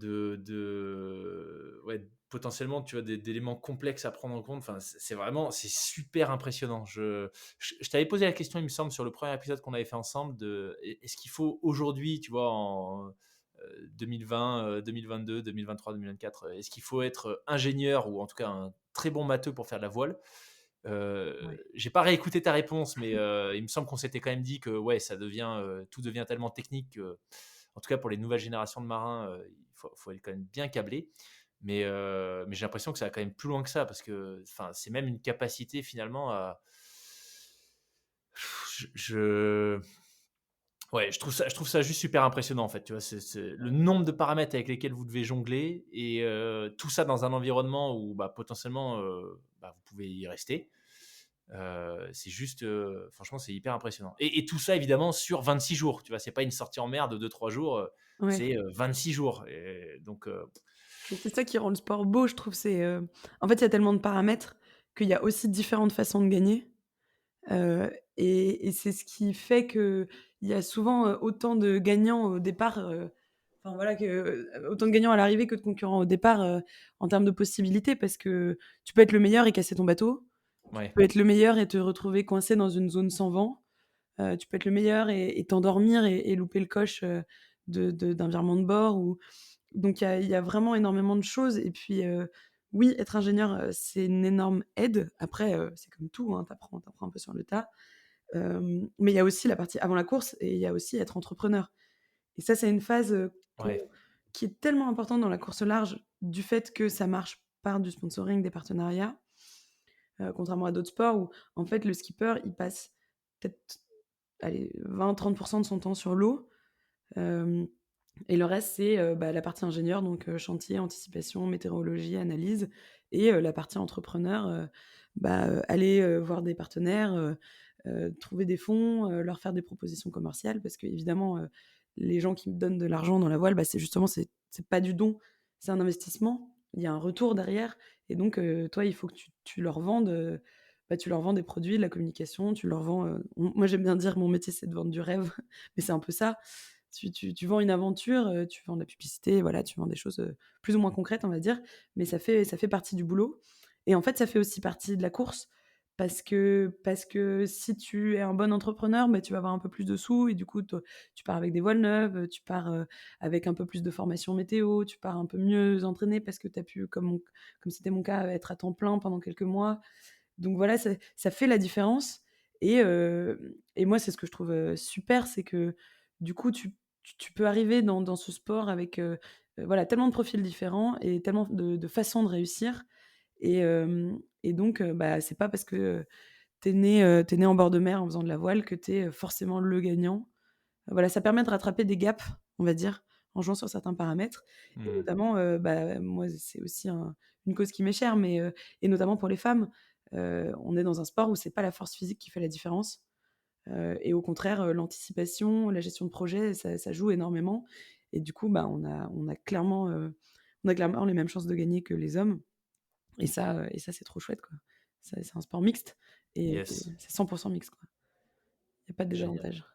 ouais, potentiellement, tu vois, d'éléments complexes à prendre en compte. Enfin, c'est vraiment, c'est super impressionnant. Je t'avais posé la question, il me semble, sur le premier épisode qu'on avait fait ensemble, est-ce qu'il faut aujourd'hui, tu vois, en 2020, 2022, 2023, 2024, est-ce qu'il faut être ingénieur ou en tout cas un très bon matheux pour faire de la voile? Ouais. J'ai pas réécouté ta réponse, mais il me semble qu'on s'était quand même dit que ouais, tout devient tellement technique que, en tout cas pour les nouvelles générations de marins, il faut être quand même bien câblé. Mais j'ai l'impression que ça va quand même plus loin que ça parce que, enfin, c'est même une capacité finalement à. Je, ouais, je trouve ça juste super impressionnant en fait. Tu vois, c'est le nombre de paramètres avec lesquels vous devez jongler et tout ça dans un environnement où bah, potentiellement bah, vous pouvez y rester. C'est juste, franchement, c'est hyper impressionnant. Et tout ça, évidemment, sur 26 jours. Tu vois, c'est pas une sortie en mer de 2-3 jours, Ouais. c'est 26 jours. Et donc, Mais c'est ça qui rend le sport beau, je trouve, en fait, il y a tellement de paramètres qu'il y a aussi différentes façons de gagner, et c'est ce qui fait qu'il y a souvent, autant de gagnants au départ, enfin voilà, autant de gagnants à l'arrivée que de concurrents au départ, en termes de possibilités parce que tu peux être le meilleur et casser ton bateau. Tu ouais, peux être le meilleur et te retrouver coincé dans une zone sans vent. Tu peux être le meilleur et t'endormir et louper le coche, d'un virement de bord ou donc il y a vraiment énormément de choses et puis, oui, être ingénieur, c'est une énorme aide. Après, c'est comme tout, hein, tu apprends un peu sur le tas. Mais il y a aussi la partie avant la course et il y a aussi être entrepreneur et ça, c'est une phase, ouais, qui est tellement importante dans la course au large du fait que ça marche par du sponsoring, des partenariats. contrairement à d'autres sports où, en fait, le skipper, il passe peut-être, allez, 20-30 de son temps sur l'eau, hem et le reste, c'est, la partie ingénieur, donc chantier, anticipation, météorologie, analyse et la partie entrepreneur, aller, voir des partenaires, trouver des fonds, leur faire des propositions commerciales parce qu'évidemment, les gens qui me donnent de l'argent dans la voile, c'est justement, c'est pas du don, c'est un investissement. Il y a un retour derrière et donc toi, il faut que tu leur vendes, tu leur vends des produits, de la communication, tu leur vends, moi, j'aime bien dire: «Mon métier, c'est de vendre du rêve», mais c'est un peu ça. Tu vends une aventure, tu vends de la publicité, voilà, tu vends des choses, plus ou moins concrètes, on va dire, mais ça fait partie du boulot et en fait, ça fait aussi partie de la course parce que si tu es un bon entrepreneur, tu vas avoir un peu plus de sous et du coup, tu pars avec des voiles neuves, tu pars, avec un peu plus de formation météo, tu pars un peu mieux entraîné parce que tu as pu, comme c'était mon cas, être à temps plein pendant quelques mois. Donc voilà, ça fait la différence et moi, c'est ce que je trouve, super, c'est que du coup, tu peux arriver dans ce sport avec, voilà, tellement de profils différents et tellement de façons de réussir et donc c'est pas parce que tu né en bord de mer en faisant de la voile que tu es, forcément le gagnant. Voilà, ça permet de rattraper des gaps, on va dire, en jouant sur certains paramètres et Mmh. notamment, moi, c'est aussi une cause qui m'est chère, et notamment pour les femmes. On est dans un sport où c'est pas la force physique qui fait la différence, et au contraire, l'anticipation, la gestion de projet, ça joue énormément et du coup, on a clairement les mêmes chances de gagner que les hommes et ça, c'est trop chouette, quoi. C'est un sport mixte et Yes, c'est 100 mixte, quoi. Il y a pas de génial. désavantage.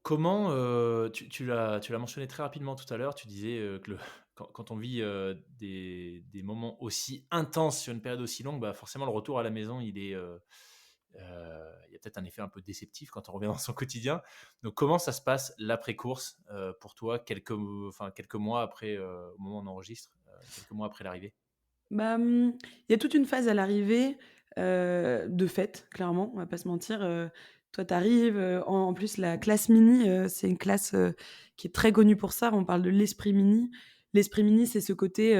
Comment, tu l'as mentionné très rapidement tout à l'heure, tu disais, que quand on vit, des moments aussi intenses sur une période aussi longue, forcément le retour à la maison il y a peut-être un effet un peu déceptif quand on revient dans son quotidien. Donc comment ça se passe l'après-course, pour toi quelques mois après, au moment où on enregistre, quelques mois après l'arrivée? Il y a toute une phase à l'arrivée, de fête, clairement, on va pas se mentir, toi, tu arrives, en plus la classe mini, c'est une classe, qui est très connue pour ça. On parle de l'esprit mini. L'esprit mini, c'est ce côté,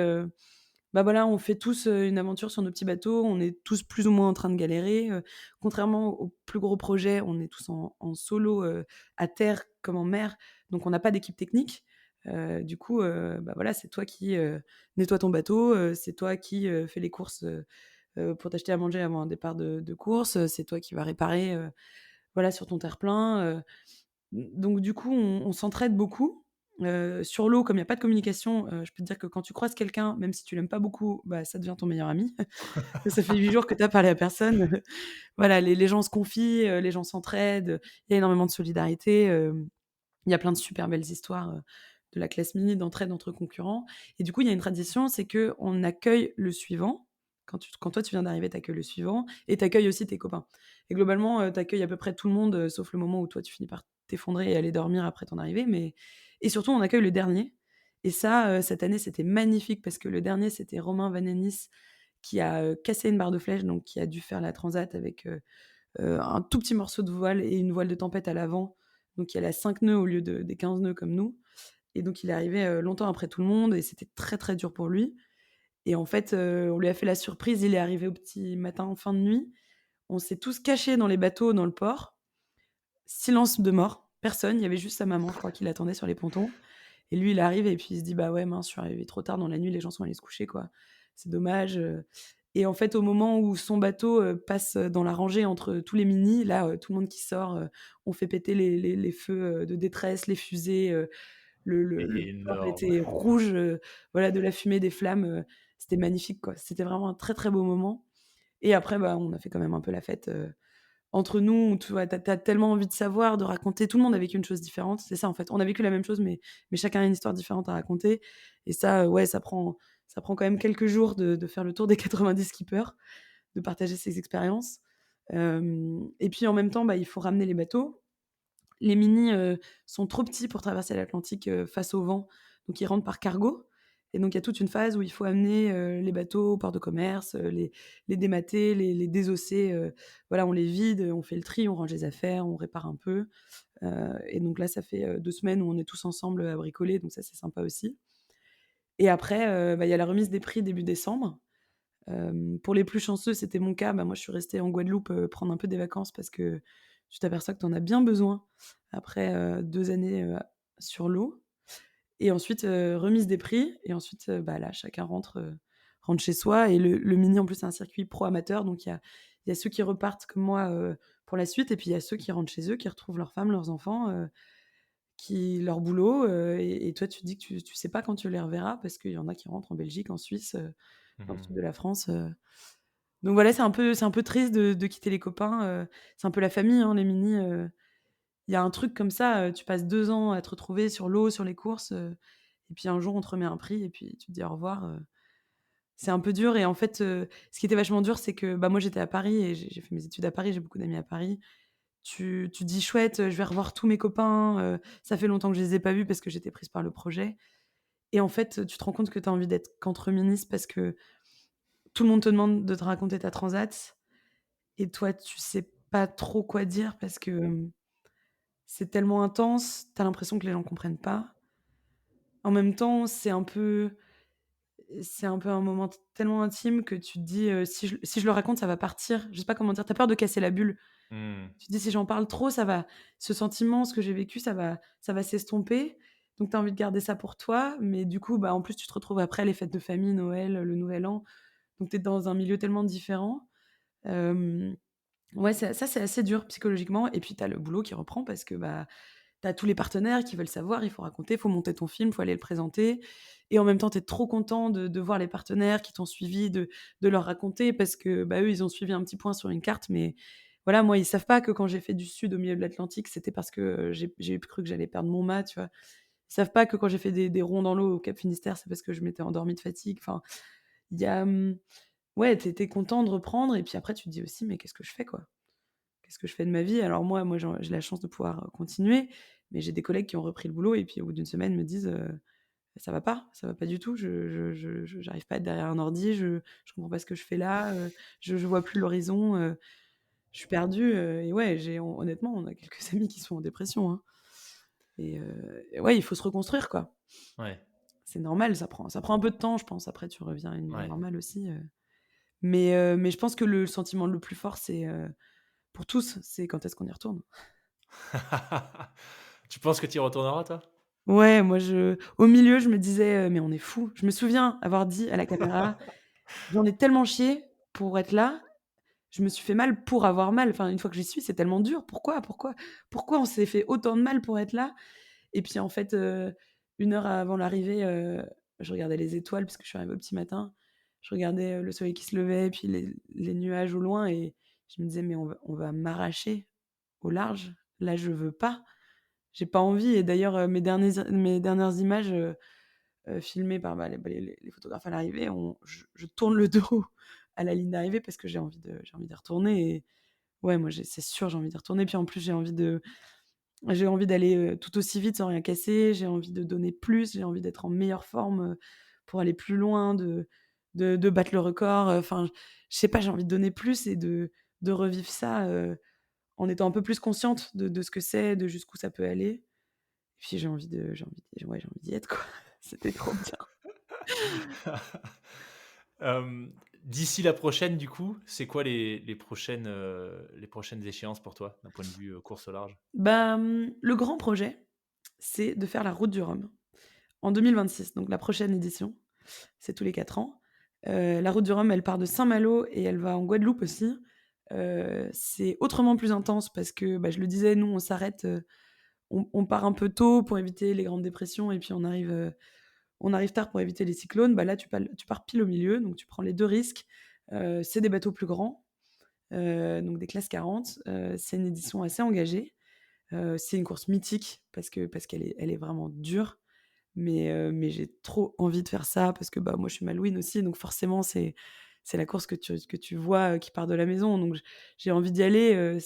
voilà, on fait tous, une aventure sur nos petits bateaux, on est tous plus ou moins en train de galérer, contrairement aux plus gros projets, on est tous en solo, à terre comme en mer, donc on n'a pas d'équipe technique. Du coup, voilà, c'est toi qui, nettoie ton bateau, c'est toi qui, fais les courses, pour t'acheter à manger avant un départ de course, c'est toi qui vas réparer, voilà, sur ton terre-plein, donc du coup, on s'entraide beaucoup. Sur l'eau, comme il y a pas de communication, je peux te dire que quand tu croises quelqu'un, même si tu l'aimes pas beaucoup, ça devient ton meilleur ami. Ça fait 8 jours que tu as parlé à personne. Voilà, les gens se confient, les gens s'entraident, il y a énormément de solidarité, il y a plein de super belles histoires, de la classe mini, d'entraide entre concurrents et du coup, il y a une tradition, c'est qu'on accueille le suivant. Quand toi, tu viens d'arriver, tu accueilles le suivant et tu accueilles aussi tes copains et globalement, tu accueilles à peu près tout le monde, sauf le moment où toi, tu finis par t'effondrer et aller dormir après ton arrivée, mais et surtout, on accueille le dernier et ça, cette année, c'était magnifique parce que le dernier, c'était Romain Vanenis qui a, cassé une barre de flèche, donc qui a dû faire la transat avec, un tout petit morceau de voile et une voile de tempête à l'avant, donc il y a 5 nœuds au lieu des 15 nœuds comme nous et donc il est arrivé, longtemps après tout le monde et c'était très, très dur pour lui et en fait, on lui a fait la surprise, il est arrivé au petit matin, fin de nuit. On s'est tous cachés dans les bateaux, dans le port. Silence de mort, personne, il y avait juste sa maman, je crois, qui l'attendait sur les pontons et lui, il arrive et puis il se dit: «Bah ouais, mince, je suis arrivé trop tard dans la nuit, les gens sont allés se coucher, quoi. C'est dommage», et en fait, au moment où son bateau, passe, dans la rangée entre tous les minis, là, tout le monde qui sort, on fait péter les feux, de détresse, les fusées, le port Énorme. était rouge, voilà, de la fumée, des flammes, c'était magnifique, quoi. C'était vraiment un très, très beau moment et après, on a fait quand même un peu la fête, entre nous, où tu vois, tu as tellement envie de savoir, de raconter. Tout le monde a vécu une chose différente. C'est ça, en fait. On a vécu la même chose, mais chacun a une histoire différente à raconter. Et ça, ouais, ça prend quand même quelques jours de faire le tour des 90 skippers, de partager ses expériences. Et puis en même temps, il faut ramener les bateaux. Les minis, sont trop petits pour traverser l'Atlantique, face au vent, donc ils rentrent par cargo et donc il y a toute une phase où il faut amener, les bateaux au port de commerce, les démater, les désosser, voilà, on les vide, on fait le tri, on range les affaires, on répare un peu, et donc là, ça fait, 2 semaines où on est tous ensemble, à bricoler, donc ça, c'est sympa aussi et après, il y a la remise des prix début décembre, Pour les plus chanceux, c'était mon cas. Moi, je suis restée en Guadeloupe prendre un peu des vacances parce que tu t'aperçois que tu en as bien besoin après 2 années sur l'eau. Et ensuite, remise des prix. Et ensuite, là, chacun rentre chez soi. Et le mini, en plus, c'est un circuit pro-amateur. Donc, il y a ceux qui repartent comme moi pour la suite. Et puis, il y a ceux qui rentrent chez eux, qui retrouvent leurs femmes, leurs enfants, leur boulot. Et toi, tu te dis que tu sais pas quand tu les reverras parce qu'il y en a qui rentrent en Belgique, en Suisse, dans le sud de la France. Donc voilà, c'est un peu triste de quitter les copains. C'est un peu la famille, hein, les mini. Il y a un truc comme ça, tu passes 2 ans à te retrouver sur l'eau, sur les courses, et puis un jour on te remet un prix et puis tu te dis au revoir. C'est un peu dur. Et en fait, ce qui était vachement dur, c'est que, moi j'étais à Paris et j'ai fait mes études à Paris, j'ai beaucoup d'amis à Paris. Tu te dis: «Chouette, je vais revoir tous mes copains, ça fait longtemps que je les ai pas vus parce que j'étais prise par le projet». Et en fait, tu te rends compte que tu as envie d'être qu'entre ministres parce que tout le monde te demande de te raconter ta transat et toi tu sais pas trop quoi dire parce que, c'est tellement intense, tu as l'impression que les gens comprennent pas. En même temps, c'est un peu un moment tellement intime que tu te dis, si je le raconte, ça va partir. Je sais pas comment dire, tu as peur de casser la bulle. Mmh. Tu te dis: «Si j'en parle trop, ce sentiment, ce que j'ai vécu, ça va s'estomper». Donc tu as envie de garder ça pour toi, mais du coup, en plus, tu te retrouves après les fêtes de famille, Noël, le nouvel an, donc tu es dans un milieu tellement différent. Hem, ouais, ça, c'est assez dur psychologiquement. Et puis tu as le boulot qui reprend parce que, tu as tous les partenaires qui veulent savoir, il faut raconter, il faut monter ton film, il faut aller le présenter. Et en même temps, tu es trop content de voir les partenaires qui t'ont suivi, de leur raconter parce que, eux, ils ont suivi un petit point sur une carte. Mais voilà, moi, ils savent pas que quand j'ai fait du sud au milieu de l'Atlantique, c'était parce que, j'ai cru que j'allais perdre mon mât, tu vois? Ils savent pas que quand j'ai fait des ronds dans l'eau au Cap Finistère, c'est parce que je m'étais endormie de fatigue. Enfin, il y a, ouais, tu étais content de reprendre et puis après tu te dis aussi: «Mais qu'est-ce que je fais, quoi? Qu'est-ce que je fais de ma vie?» Alors moi j'ai la chance de pouvoir continuer, mais j'ai des collègues qui ont repris le boulot et puis au bout d'une semaine me disent, ça va pas du tout, je j'arrive pas à être derrière un ordi, je comprends pas ce que je fais là, je vois plus l'horizon, je suis perdue», et ouais, honnêtement, on a quelques amis qui sont en dépression, hein. Et ouais, il faut se reconstruire, quoi. Ouais, C'est normal, ça prend un peu de temps, je pense. Après tu reviens à une vie ouais. normale aussi, mais je pense que le sentiment le plus fort, c'est, pour tous, c'est quand est-ce qu'on y retourne. Tu penses que tu y retourneras, toi? Ouais, moi au milieu, je me disais: «Mais on est fous». Je me souviens avoir dit à la caméra: «J'en ai tellement chié pour être là, je me suis fait mal pour avoir mal. Enfin, une fois que j'y suis, c'est tellement dur. Pourquoi on s'est fait autant de mal pour être là?» Et puis en fait, 1 heure avant l'arrivée, je regardais les étoiles parce que je suis arrivée au petit matin. Je regardais, le soleil qui se levait, puis les nuages au loin et je me disais: «Mais on va m'arracher au large. Là, je veux pas. J'ai pas envie». Et d'ailleurs, mes dernières images, filmées par, les photographes à l'arrivée, je tourne le dos à la ligne d'arrivée parce que j'ai envie d'y retourner. Et ouais, moi, c'est sûr, j'ai envie d'y retourner. Puis en plus, j'ai envie d'aller, tout aussi vite sans rien casser. J'ai envie de donner plus, j'ai envie d'être en meilleure forme, pour aller plus loin, de battre le record, enfin, je sais pas, j'ai envie de donner plus et de revivre ça, en étant un peu plus consciente de ce que c'est, de jusqu'où ça peut aller. Et puis j'ai envie d'y être, quoi. C'était trop bien. D'ici la prochaine, du coup, c'est quoi les prochaines échéances pour toi, d'un point de vue, course au large? Le grand projet, c'est de faire la Route du Rhum en 2026, donc la prochaine édition. C'est tous les 4 ans. La Route du Rhum, elle part de Saint-Malo et elle va en Guadeloupe aussi. C'est autrement plus intense parce que, je le disais, nous, on s'arrête, on part un peu tôt pour éviter les grandes dépressions et puis on arrive tard pour éviter les cyclones. Là, tu pars pile au milieu, donc tu prends les 2 risques. C'est des bateaux plus grands, donc des classes 40. C'est une édition assez engagée. C'est une course mythique parce qu'elle est vraiment dure. Mais j'ai trop envie de faire ça parce que, moi, je suis malouine aussi, donc forcément, c'est la course que tu vois, qui part de la maison, donc j'ai envie d'y aller,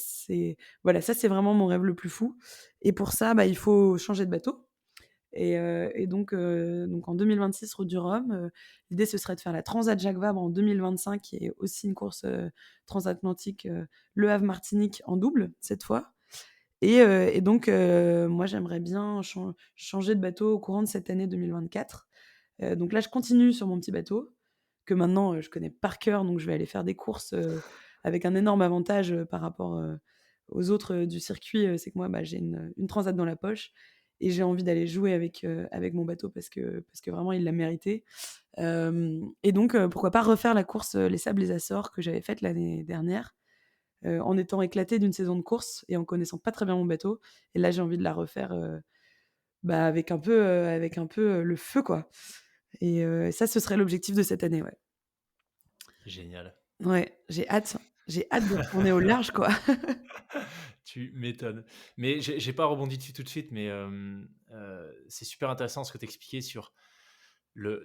voilà, ça, c'est vraiment mon rêve le plus fou. Et pour ça, il faut changer de bateau. Et donc en 2026, Route du Rhum, l'idée, ce serait de faire la Transat Jacques Vabre en 2025, qui est aussi une course, transatlantique, Le Havre-Martinique en double, cette fois. Et donc moi, j'aimerais bien changer de bateau au courant de cette année 2024. Donc là, je continue sur mon petit bateau que maintenant je connais par cœur, donc je vais aller faire des courses avec un énorme avantage par rapport aux autres du circuit. C'est que moi, j'ai une transat dans la poche et j'ai envie d'aller jouer avec mon bateau parce que vraiment il l'a mérité. Et donc, pourquoi pas refaire la course les Sables les Açores que j'avais faite l'année dernière, en étant éclatée d'une saison de course et en connaissant pas très bien mon bateau. Et là, j'ai envie de la refaire avec un peu le feu, quoi. Et ça, ce serait l'objectif de cette année, ouais. Génial. Ouais, j'ai hâte. J'ai hâte de retourner au large, quoi. Tu m'étonnes. Mais j'ai pas rebondi dessus tout de suite, mais c'est super intéressant ce que tu expliquais sur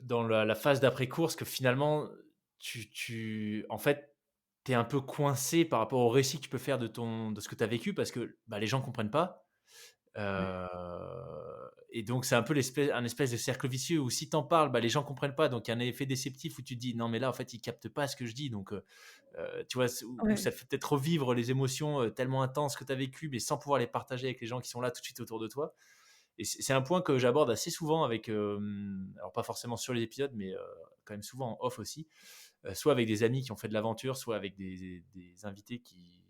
dans la phase d'après-course, que finalement, en fait, tu es un peu coincé par rapport au récit que tu peux faire de ce que tu as vécu, parce que les gens comprennent pas. Ouais. Et donc, c'est un peu un espèce de cercle vicieux où si tu en parles, les gens comprennent pas. Donc, il y a un effet déceptif où tu te dis non, mais là, en fait, ils captent pas ce que je dis. Donc, tu vois, où Ouais. ça te fait peut-être revivre les émotions tellement intenses que tu as vécues, mais sans pouvoir les partager avec les gens qui sont là tout de suite autour de toi. Et c'est un point que j'aborde assez souvent avec, alors pas forcément sur les épisodes, mais quand même souvent en off aussi, soit avec des amis qui ont fait de l'aventure, soit avec des invités qui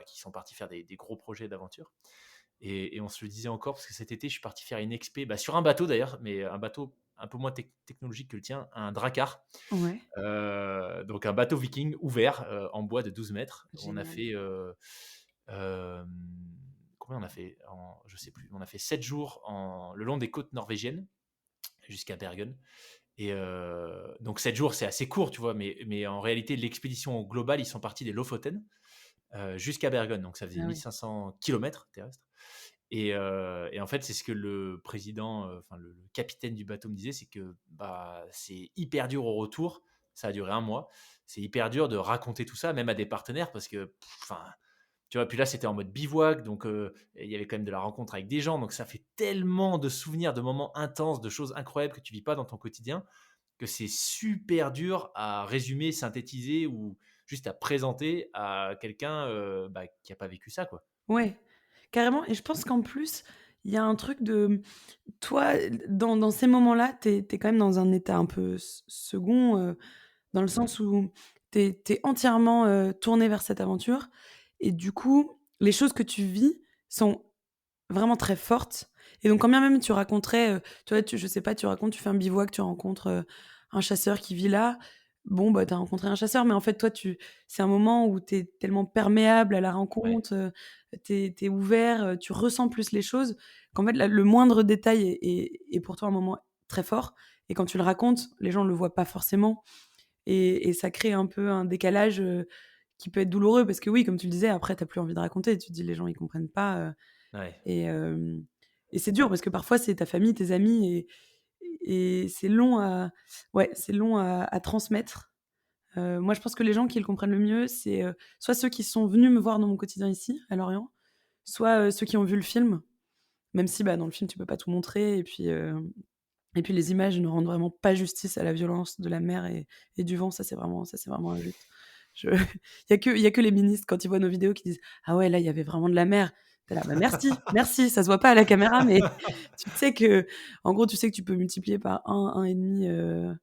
sont partis faire des gros projets d'aventure. Et on se le disait encore, parce que cet été, je suis parti faire une expé, sur un bateau d'ailleurs, mais un bateau un peu moins technologique que le tien, un Drakkar. Ouais. Donc un bateau viking ouvert en bois de 12 mètres. On a Génial. fait... combien on a fait je sais plus. On a fait 7 jours le long des côtes norvégiennes jusqu'à Bergen. Et donc 7 jours, c'est assez court, tu vois, mais en réalité, l'expédition globale, ils sont partis des Lofoten jusqu'à Bergen. Donc ça faisait Ah oui. 1500 km terrestres. Et en fait, c'est ce que le président, le capitaine du bateau me disait, c'est que c'est hyper dur au retour. Ça a duré 1 mois. C'est hyper dur de raconter tout ça, même à des partenaires, parce que, tu vois, puis là, c'était en mode bivouac, donc il y avait quand même de la rencontre avec des gens. Donc ça fait tellement de souvenirs, de moments intenses, de choses incroyables que tu vis pas dans ton quotidien, que c'est super dur à résumer, synthétiser ou juste à présenter à quelqu'un qui a pas vécu ça, quoi. Ouais, carrément. Et je pense qu'en plus, il y a un truc de toi, dans ces moments-là, tu es quand même dans un état un peu second, dans le sens où tu es entièrement, tourné vers cette aventure et du coup, les choses que tu vis sont vraiment très fortes. Et donc quand bien même tu raconterais, tu vois, je sais pas, tu racontes, tu fais un bivouac, tu rencontres, un chasseur qui vit là. Bon, tu as rencontré un chasseur, mais en fait, toi, c'est un moment où tu es tellement perméable à la Ouais, rencontre, tu es ouvert, tu ressens plus les choses, qu'en fait, le moindre détail est pour toi un moment très fort. Et quand tu le racontes, les gens le voient pas forcément et ça crée un peu un décalage, qui peut être douloureux parce que oui, comme tu le disais, après, tu plus envie de raconter. Tu te dis: «Les gens, ils comprennent pas», ouais. et hem et c'est dur parce que parfois c'est ta famille, tes amis et c'est long à transmettre. Moi, je pense que les gens qui le comprennent le mieux, c'est, soit ceux qui sont venus me voir dans mon quotidien ici, à Lorient, soit, ceux qui ont vu le film, même si, dans le film, tu peux pas tout montrer et puis les images ne rendent vraiment pas justice à la violence de la mer et du vent. Ça, c'est vraiment injuste. Je il y a que les ministres, quand ils voient nos vidéos, qui disent: «Ah ouais, là, il y avait vraiment de la mer». Tu es là: «Bah, merci, merci, ça se voit pas à la caméra, mais en gros, tu sais que tu peux multiplier par 1,5,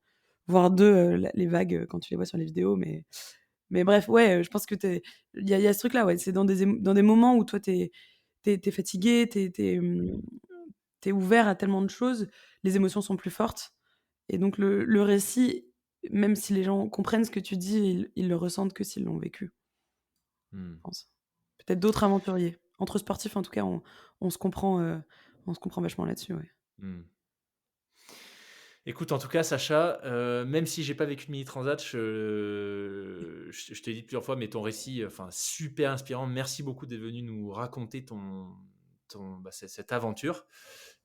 voire 2, les vagues, quand tu les vois sur les vidéos, mais bref, ouais, je pense que il y a ce truc-là, ouais, c'est dans des moments où toi, tu es fatigué, tu es ouvert à tellement de choses, les émotions sont plus fortes et donc le récit, même si les gens comprennent ce que tu dis, ils le ressentent que s'ils l'ont vécu, Hmm. je pense. Peut-être d'autres aventuriers. Entre sportifs, en tout cas, on se comprend, vachement là-dessus, ouais. Hmm. Écoute, en tout cas, Sacha, même si j'ai pas vécu de mini transat, je te l'ai dit plusieurs fois, mais ton récit, super inspirant. Merci beaucoup d'être venu nous raconter cette aventure.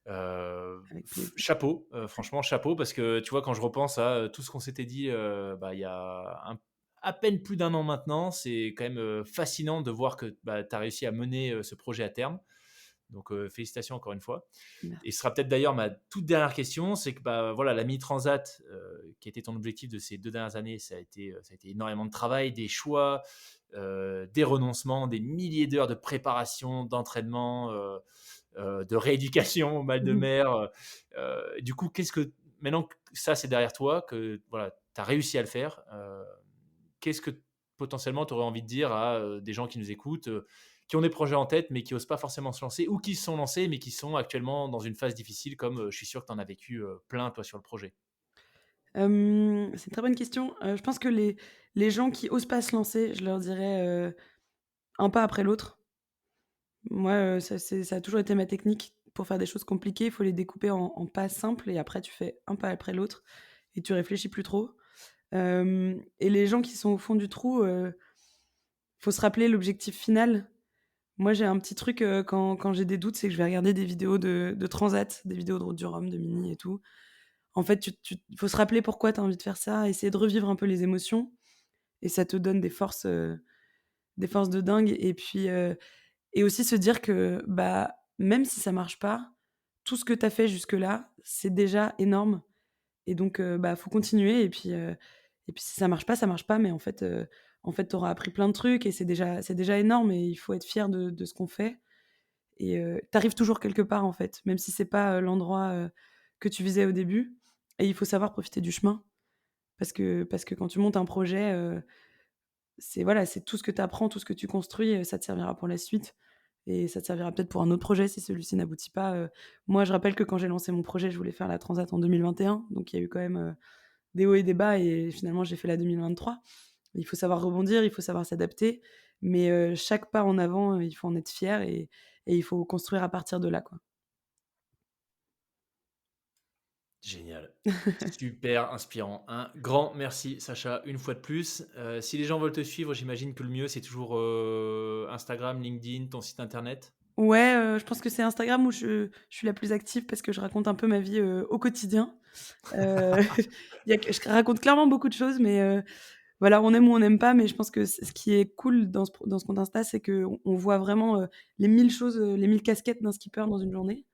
Avec plaisir. Chapeau, franchement chapeau, parce que tu vois, quand je repense à tout ce qu'on s'était dit, il y a à peine plus d'1 an maintenant, c'est quand même fascinant de voir que tu as réussi à mener ce projet à terme. Donc félicitations encore une fois. Et ce Merci. sera peut-être d'ailleurs ma toute dernière question, c'est que voilà, la mini transat, qui était ton objectif de ces 2 dernières années, ça a été énormément de travail, des choix, des renoncements, des milliers d'heures de préparation, d'entraînement, de rééducation au mal de Mmh mh. mer. Du coup, qu'est-ce que maintenant que ça c'est derrière toi, que voilà, as réussi à le faire. Qu'est-ce que potentiellement tu aurais envie de dire à des gens qui nous écoutent, qui ont des projets en tête mais qui n'osent pas forcément se lancer, ou qui se sont lancés mais qui sont actuellement dans une phase difficile, comme je suis sûr que tu en as vécu plein toi sur le projet? C'est une très bonne question. Je pense que les gens qui osent pas se lancer, je leur dirais, un pas après l'autre. Moi, ça a toujours été ma technique. Pour faire des choses compliquées, il faut les découper en pas simples et après tu fais un pas après l'autre et tu réfléchis plus trop. Et les gens qui sont au fond du trou, faut se rappeler l'objectif final. Moi, j'ai un petit truc, quand j'ai des doutes, c'est que je vais regarder des vidéos de transat, des vidéos de route du Rhum, de Mini et tout. En fait, il faut se rappeler pourquoi tu as envie de faire ça, essayer de revivre un peu les émotions et ça te donne des forces de dingue et puis, et aussi se dire que, bah, même si ça marche pas, tout ce que tu as fait jusque-là, c'est déjà énorme et donc, bah, faut continuer et puis si ça marche pas, ça marche pas mais en fait, tu auras appris plein de trucs et c'est déjà énorme et il faut être fier de ce qu'on fait et tu arrives toujours quelque part, en fait, même si c'est pas, l'endroit, que tu visais au début et il faut savoir profiter du chemin parce que quand tu montes un projet, c'est voilà, c'est tout ce que tu apprends, tout ce que tu construis, ça te servira pour la suite et ça te servira peut-être pour un autre projet si celui-ci n'aboutit pas, Moi, je rappelle que quand j'ai lancé mon projet, je voulais faire la Transat en 2021, donc il y a eu quand même, des hauts et des bas et finalement j'ai fait la 2023. Il faut savoir rebondir, il faut savoir s'adapter, mais chaque pas en avant, il faut en être fier et il faut construire à partir de là, quoi. Génial. Super inspirant. Un grand merci, Sacha, une fois de plus. Si les gens veulent te suivre, j'imagine que le mieux, c'est toujours Instagram, LinkedIn, ton site internet. Ouais, je pense que c'est Instagram où je suis la plus active parce que je raconte un peu ma vie, au quotidien. Heu, je raconte clairement beaucoup de choses, mais voilà, on aime ou on n'aime pas, mais je pense que ce qui est cool dans ce compte Insta, c'est qu'on voit vraiment, les 1000 choses, les 1000 casquettes d'un skipper dans une journée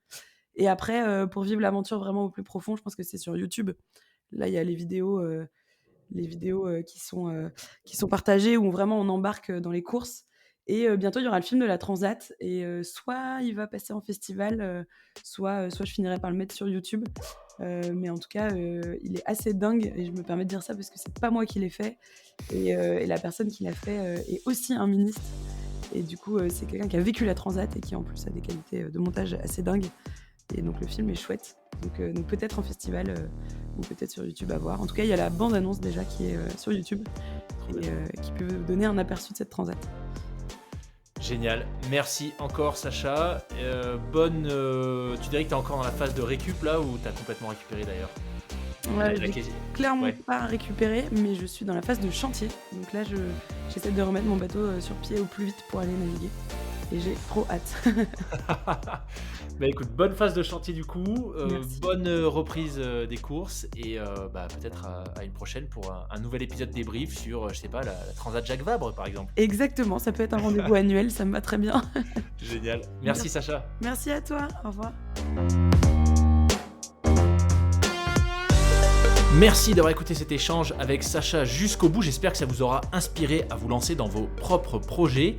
et après, pour vivre l'aventure vraiment au plus profond, je pense que c'est sur YouTube. Là, il y a les vidéos, qui sont partagées où vraiment on embarque, dans les courses et bientôt il y aura le film de la Transat et soit il va passer en festival, soit je finirai par le mettre sur YouTube. Mais en tout cas, il est assez dingue et je me permets de dire ça parce que c'est pas moi qui l'ai fait et la personne qui l'a fait, est aussi un ministre et du coup, c'est quelqu'un qui a vécu la Transat et qui en plus a des qualités, de montage assez dingues et donc le film est chouette. Donc peut-être en festival, ou peut-être sur YouTube à voir. En tout cas, il y a la bande annonce déjà qui est, sur YouTube et qui peut vous donner un aperçu de cette Transat. Génial. Merci encore, Sacha. Tu dirais que tu es encore dans la phase de récup là, ou tu as complètement récupéré d'ailleurs? Ouais, La j'ai question- clairement Ouais. pas récupéré, mais je suis dans la phase de chantier. Donc là, j'essaie de remettre mon bateau, sur pied au plus vite pour aller naviguer et j'ai trop hâte. Bah écoute, bonne phase de chantier du coup, Merci. bonne reprise des courses et bah, peut-être à une prochaine pour un nouvel épisode débrief sur, je sais pas, la Transat Jacques Vabre par exemple. Exactement, ça peut être un rendez-vous annuel, ça me va très bien. Génial. Merci Sacha. Merci à toi, au revoir. Merci d'avoir écouté cet échange avec Sacha jusqu'au bout. J'espère que ça vous aura inspiré à vous lancer dans vos propres projets.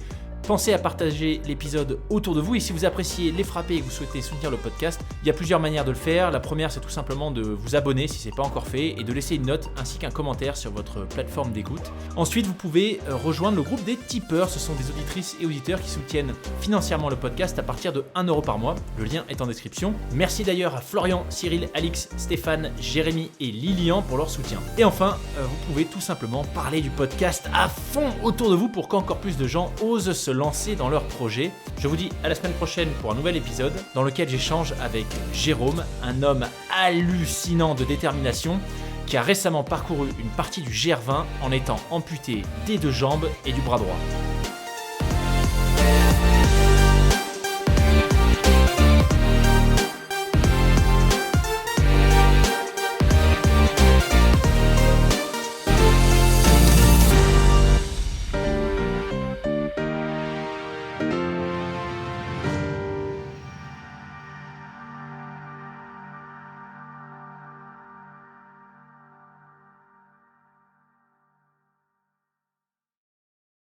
Pensez à partager l'épisode autour de vous et si vous appréciez Les Frappés et que vous souhaitez soutenir le podcast, il y a plusieurs manières de le faire. La première, c'est tout simplement de vous abonner si ce n'est pas encore fait et de laisser une note ainsi qu'un commentaire sur votre plateforme d'écoute. Ensuite, vous pouvez rejoindre le groupe des tipeurs. Ce sont des auditrices et auditeurs qui soutiennent financièrement le podcast à partir de 1 € par mois. Le lien est en description. Merci d'ailleurs à Florian, Cyril, Alix, Stéphane, Jérémy et Lilian pour leur soutien. Et enfin, vous pouvez tout simplement parler du podcast à fond autour de vous pour qu'encore plus de gens osent se lancer dans leur projet. Je vous dis à la semaine prochaine pour un nouvel épisode dans lequel j'échange avec Jérôme, un homme hallucinant de détermination qui a récemment parcouru une partie du GR20 en étant amputé des 2 jambes et du bras droit.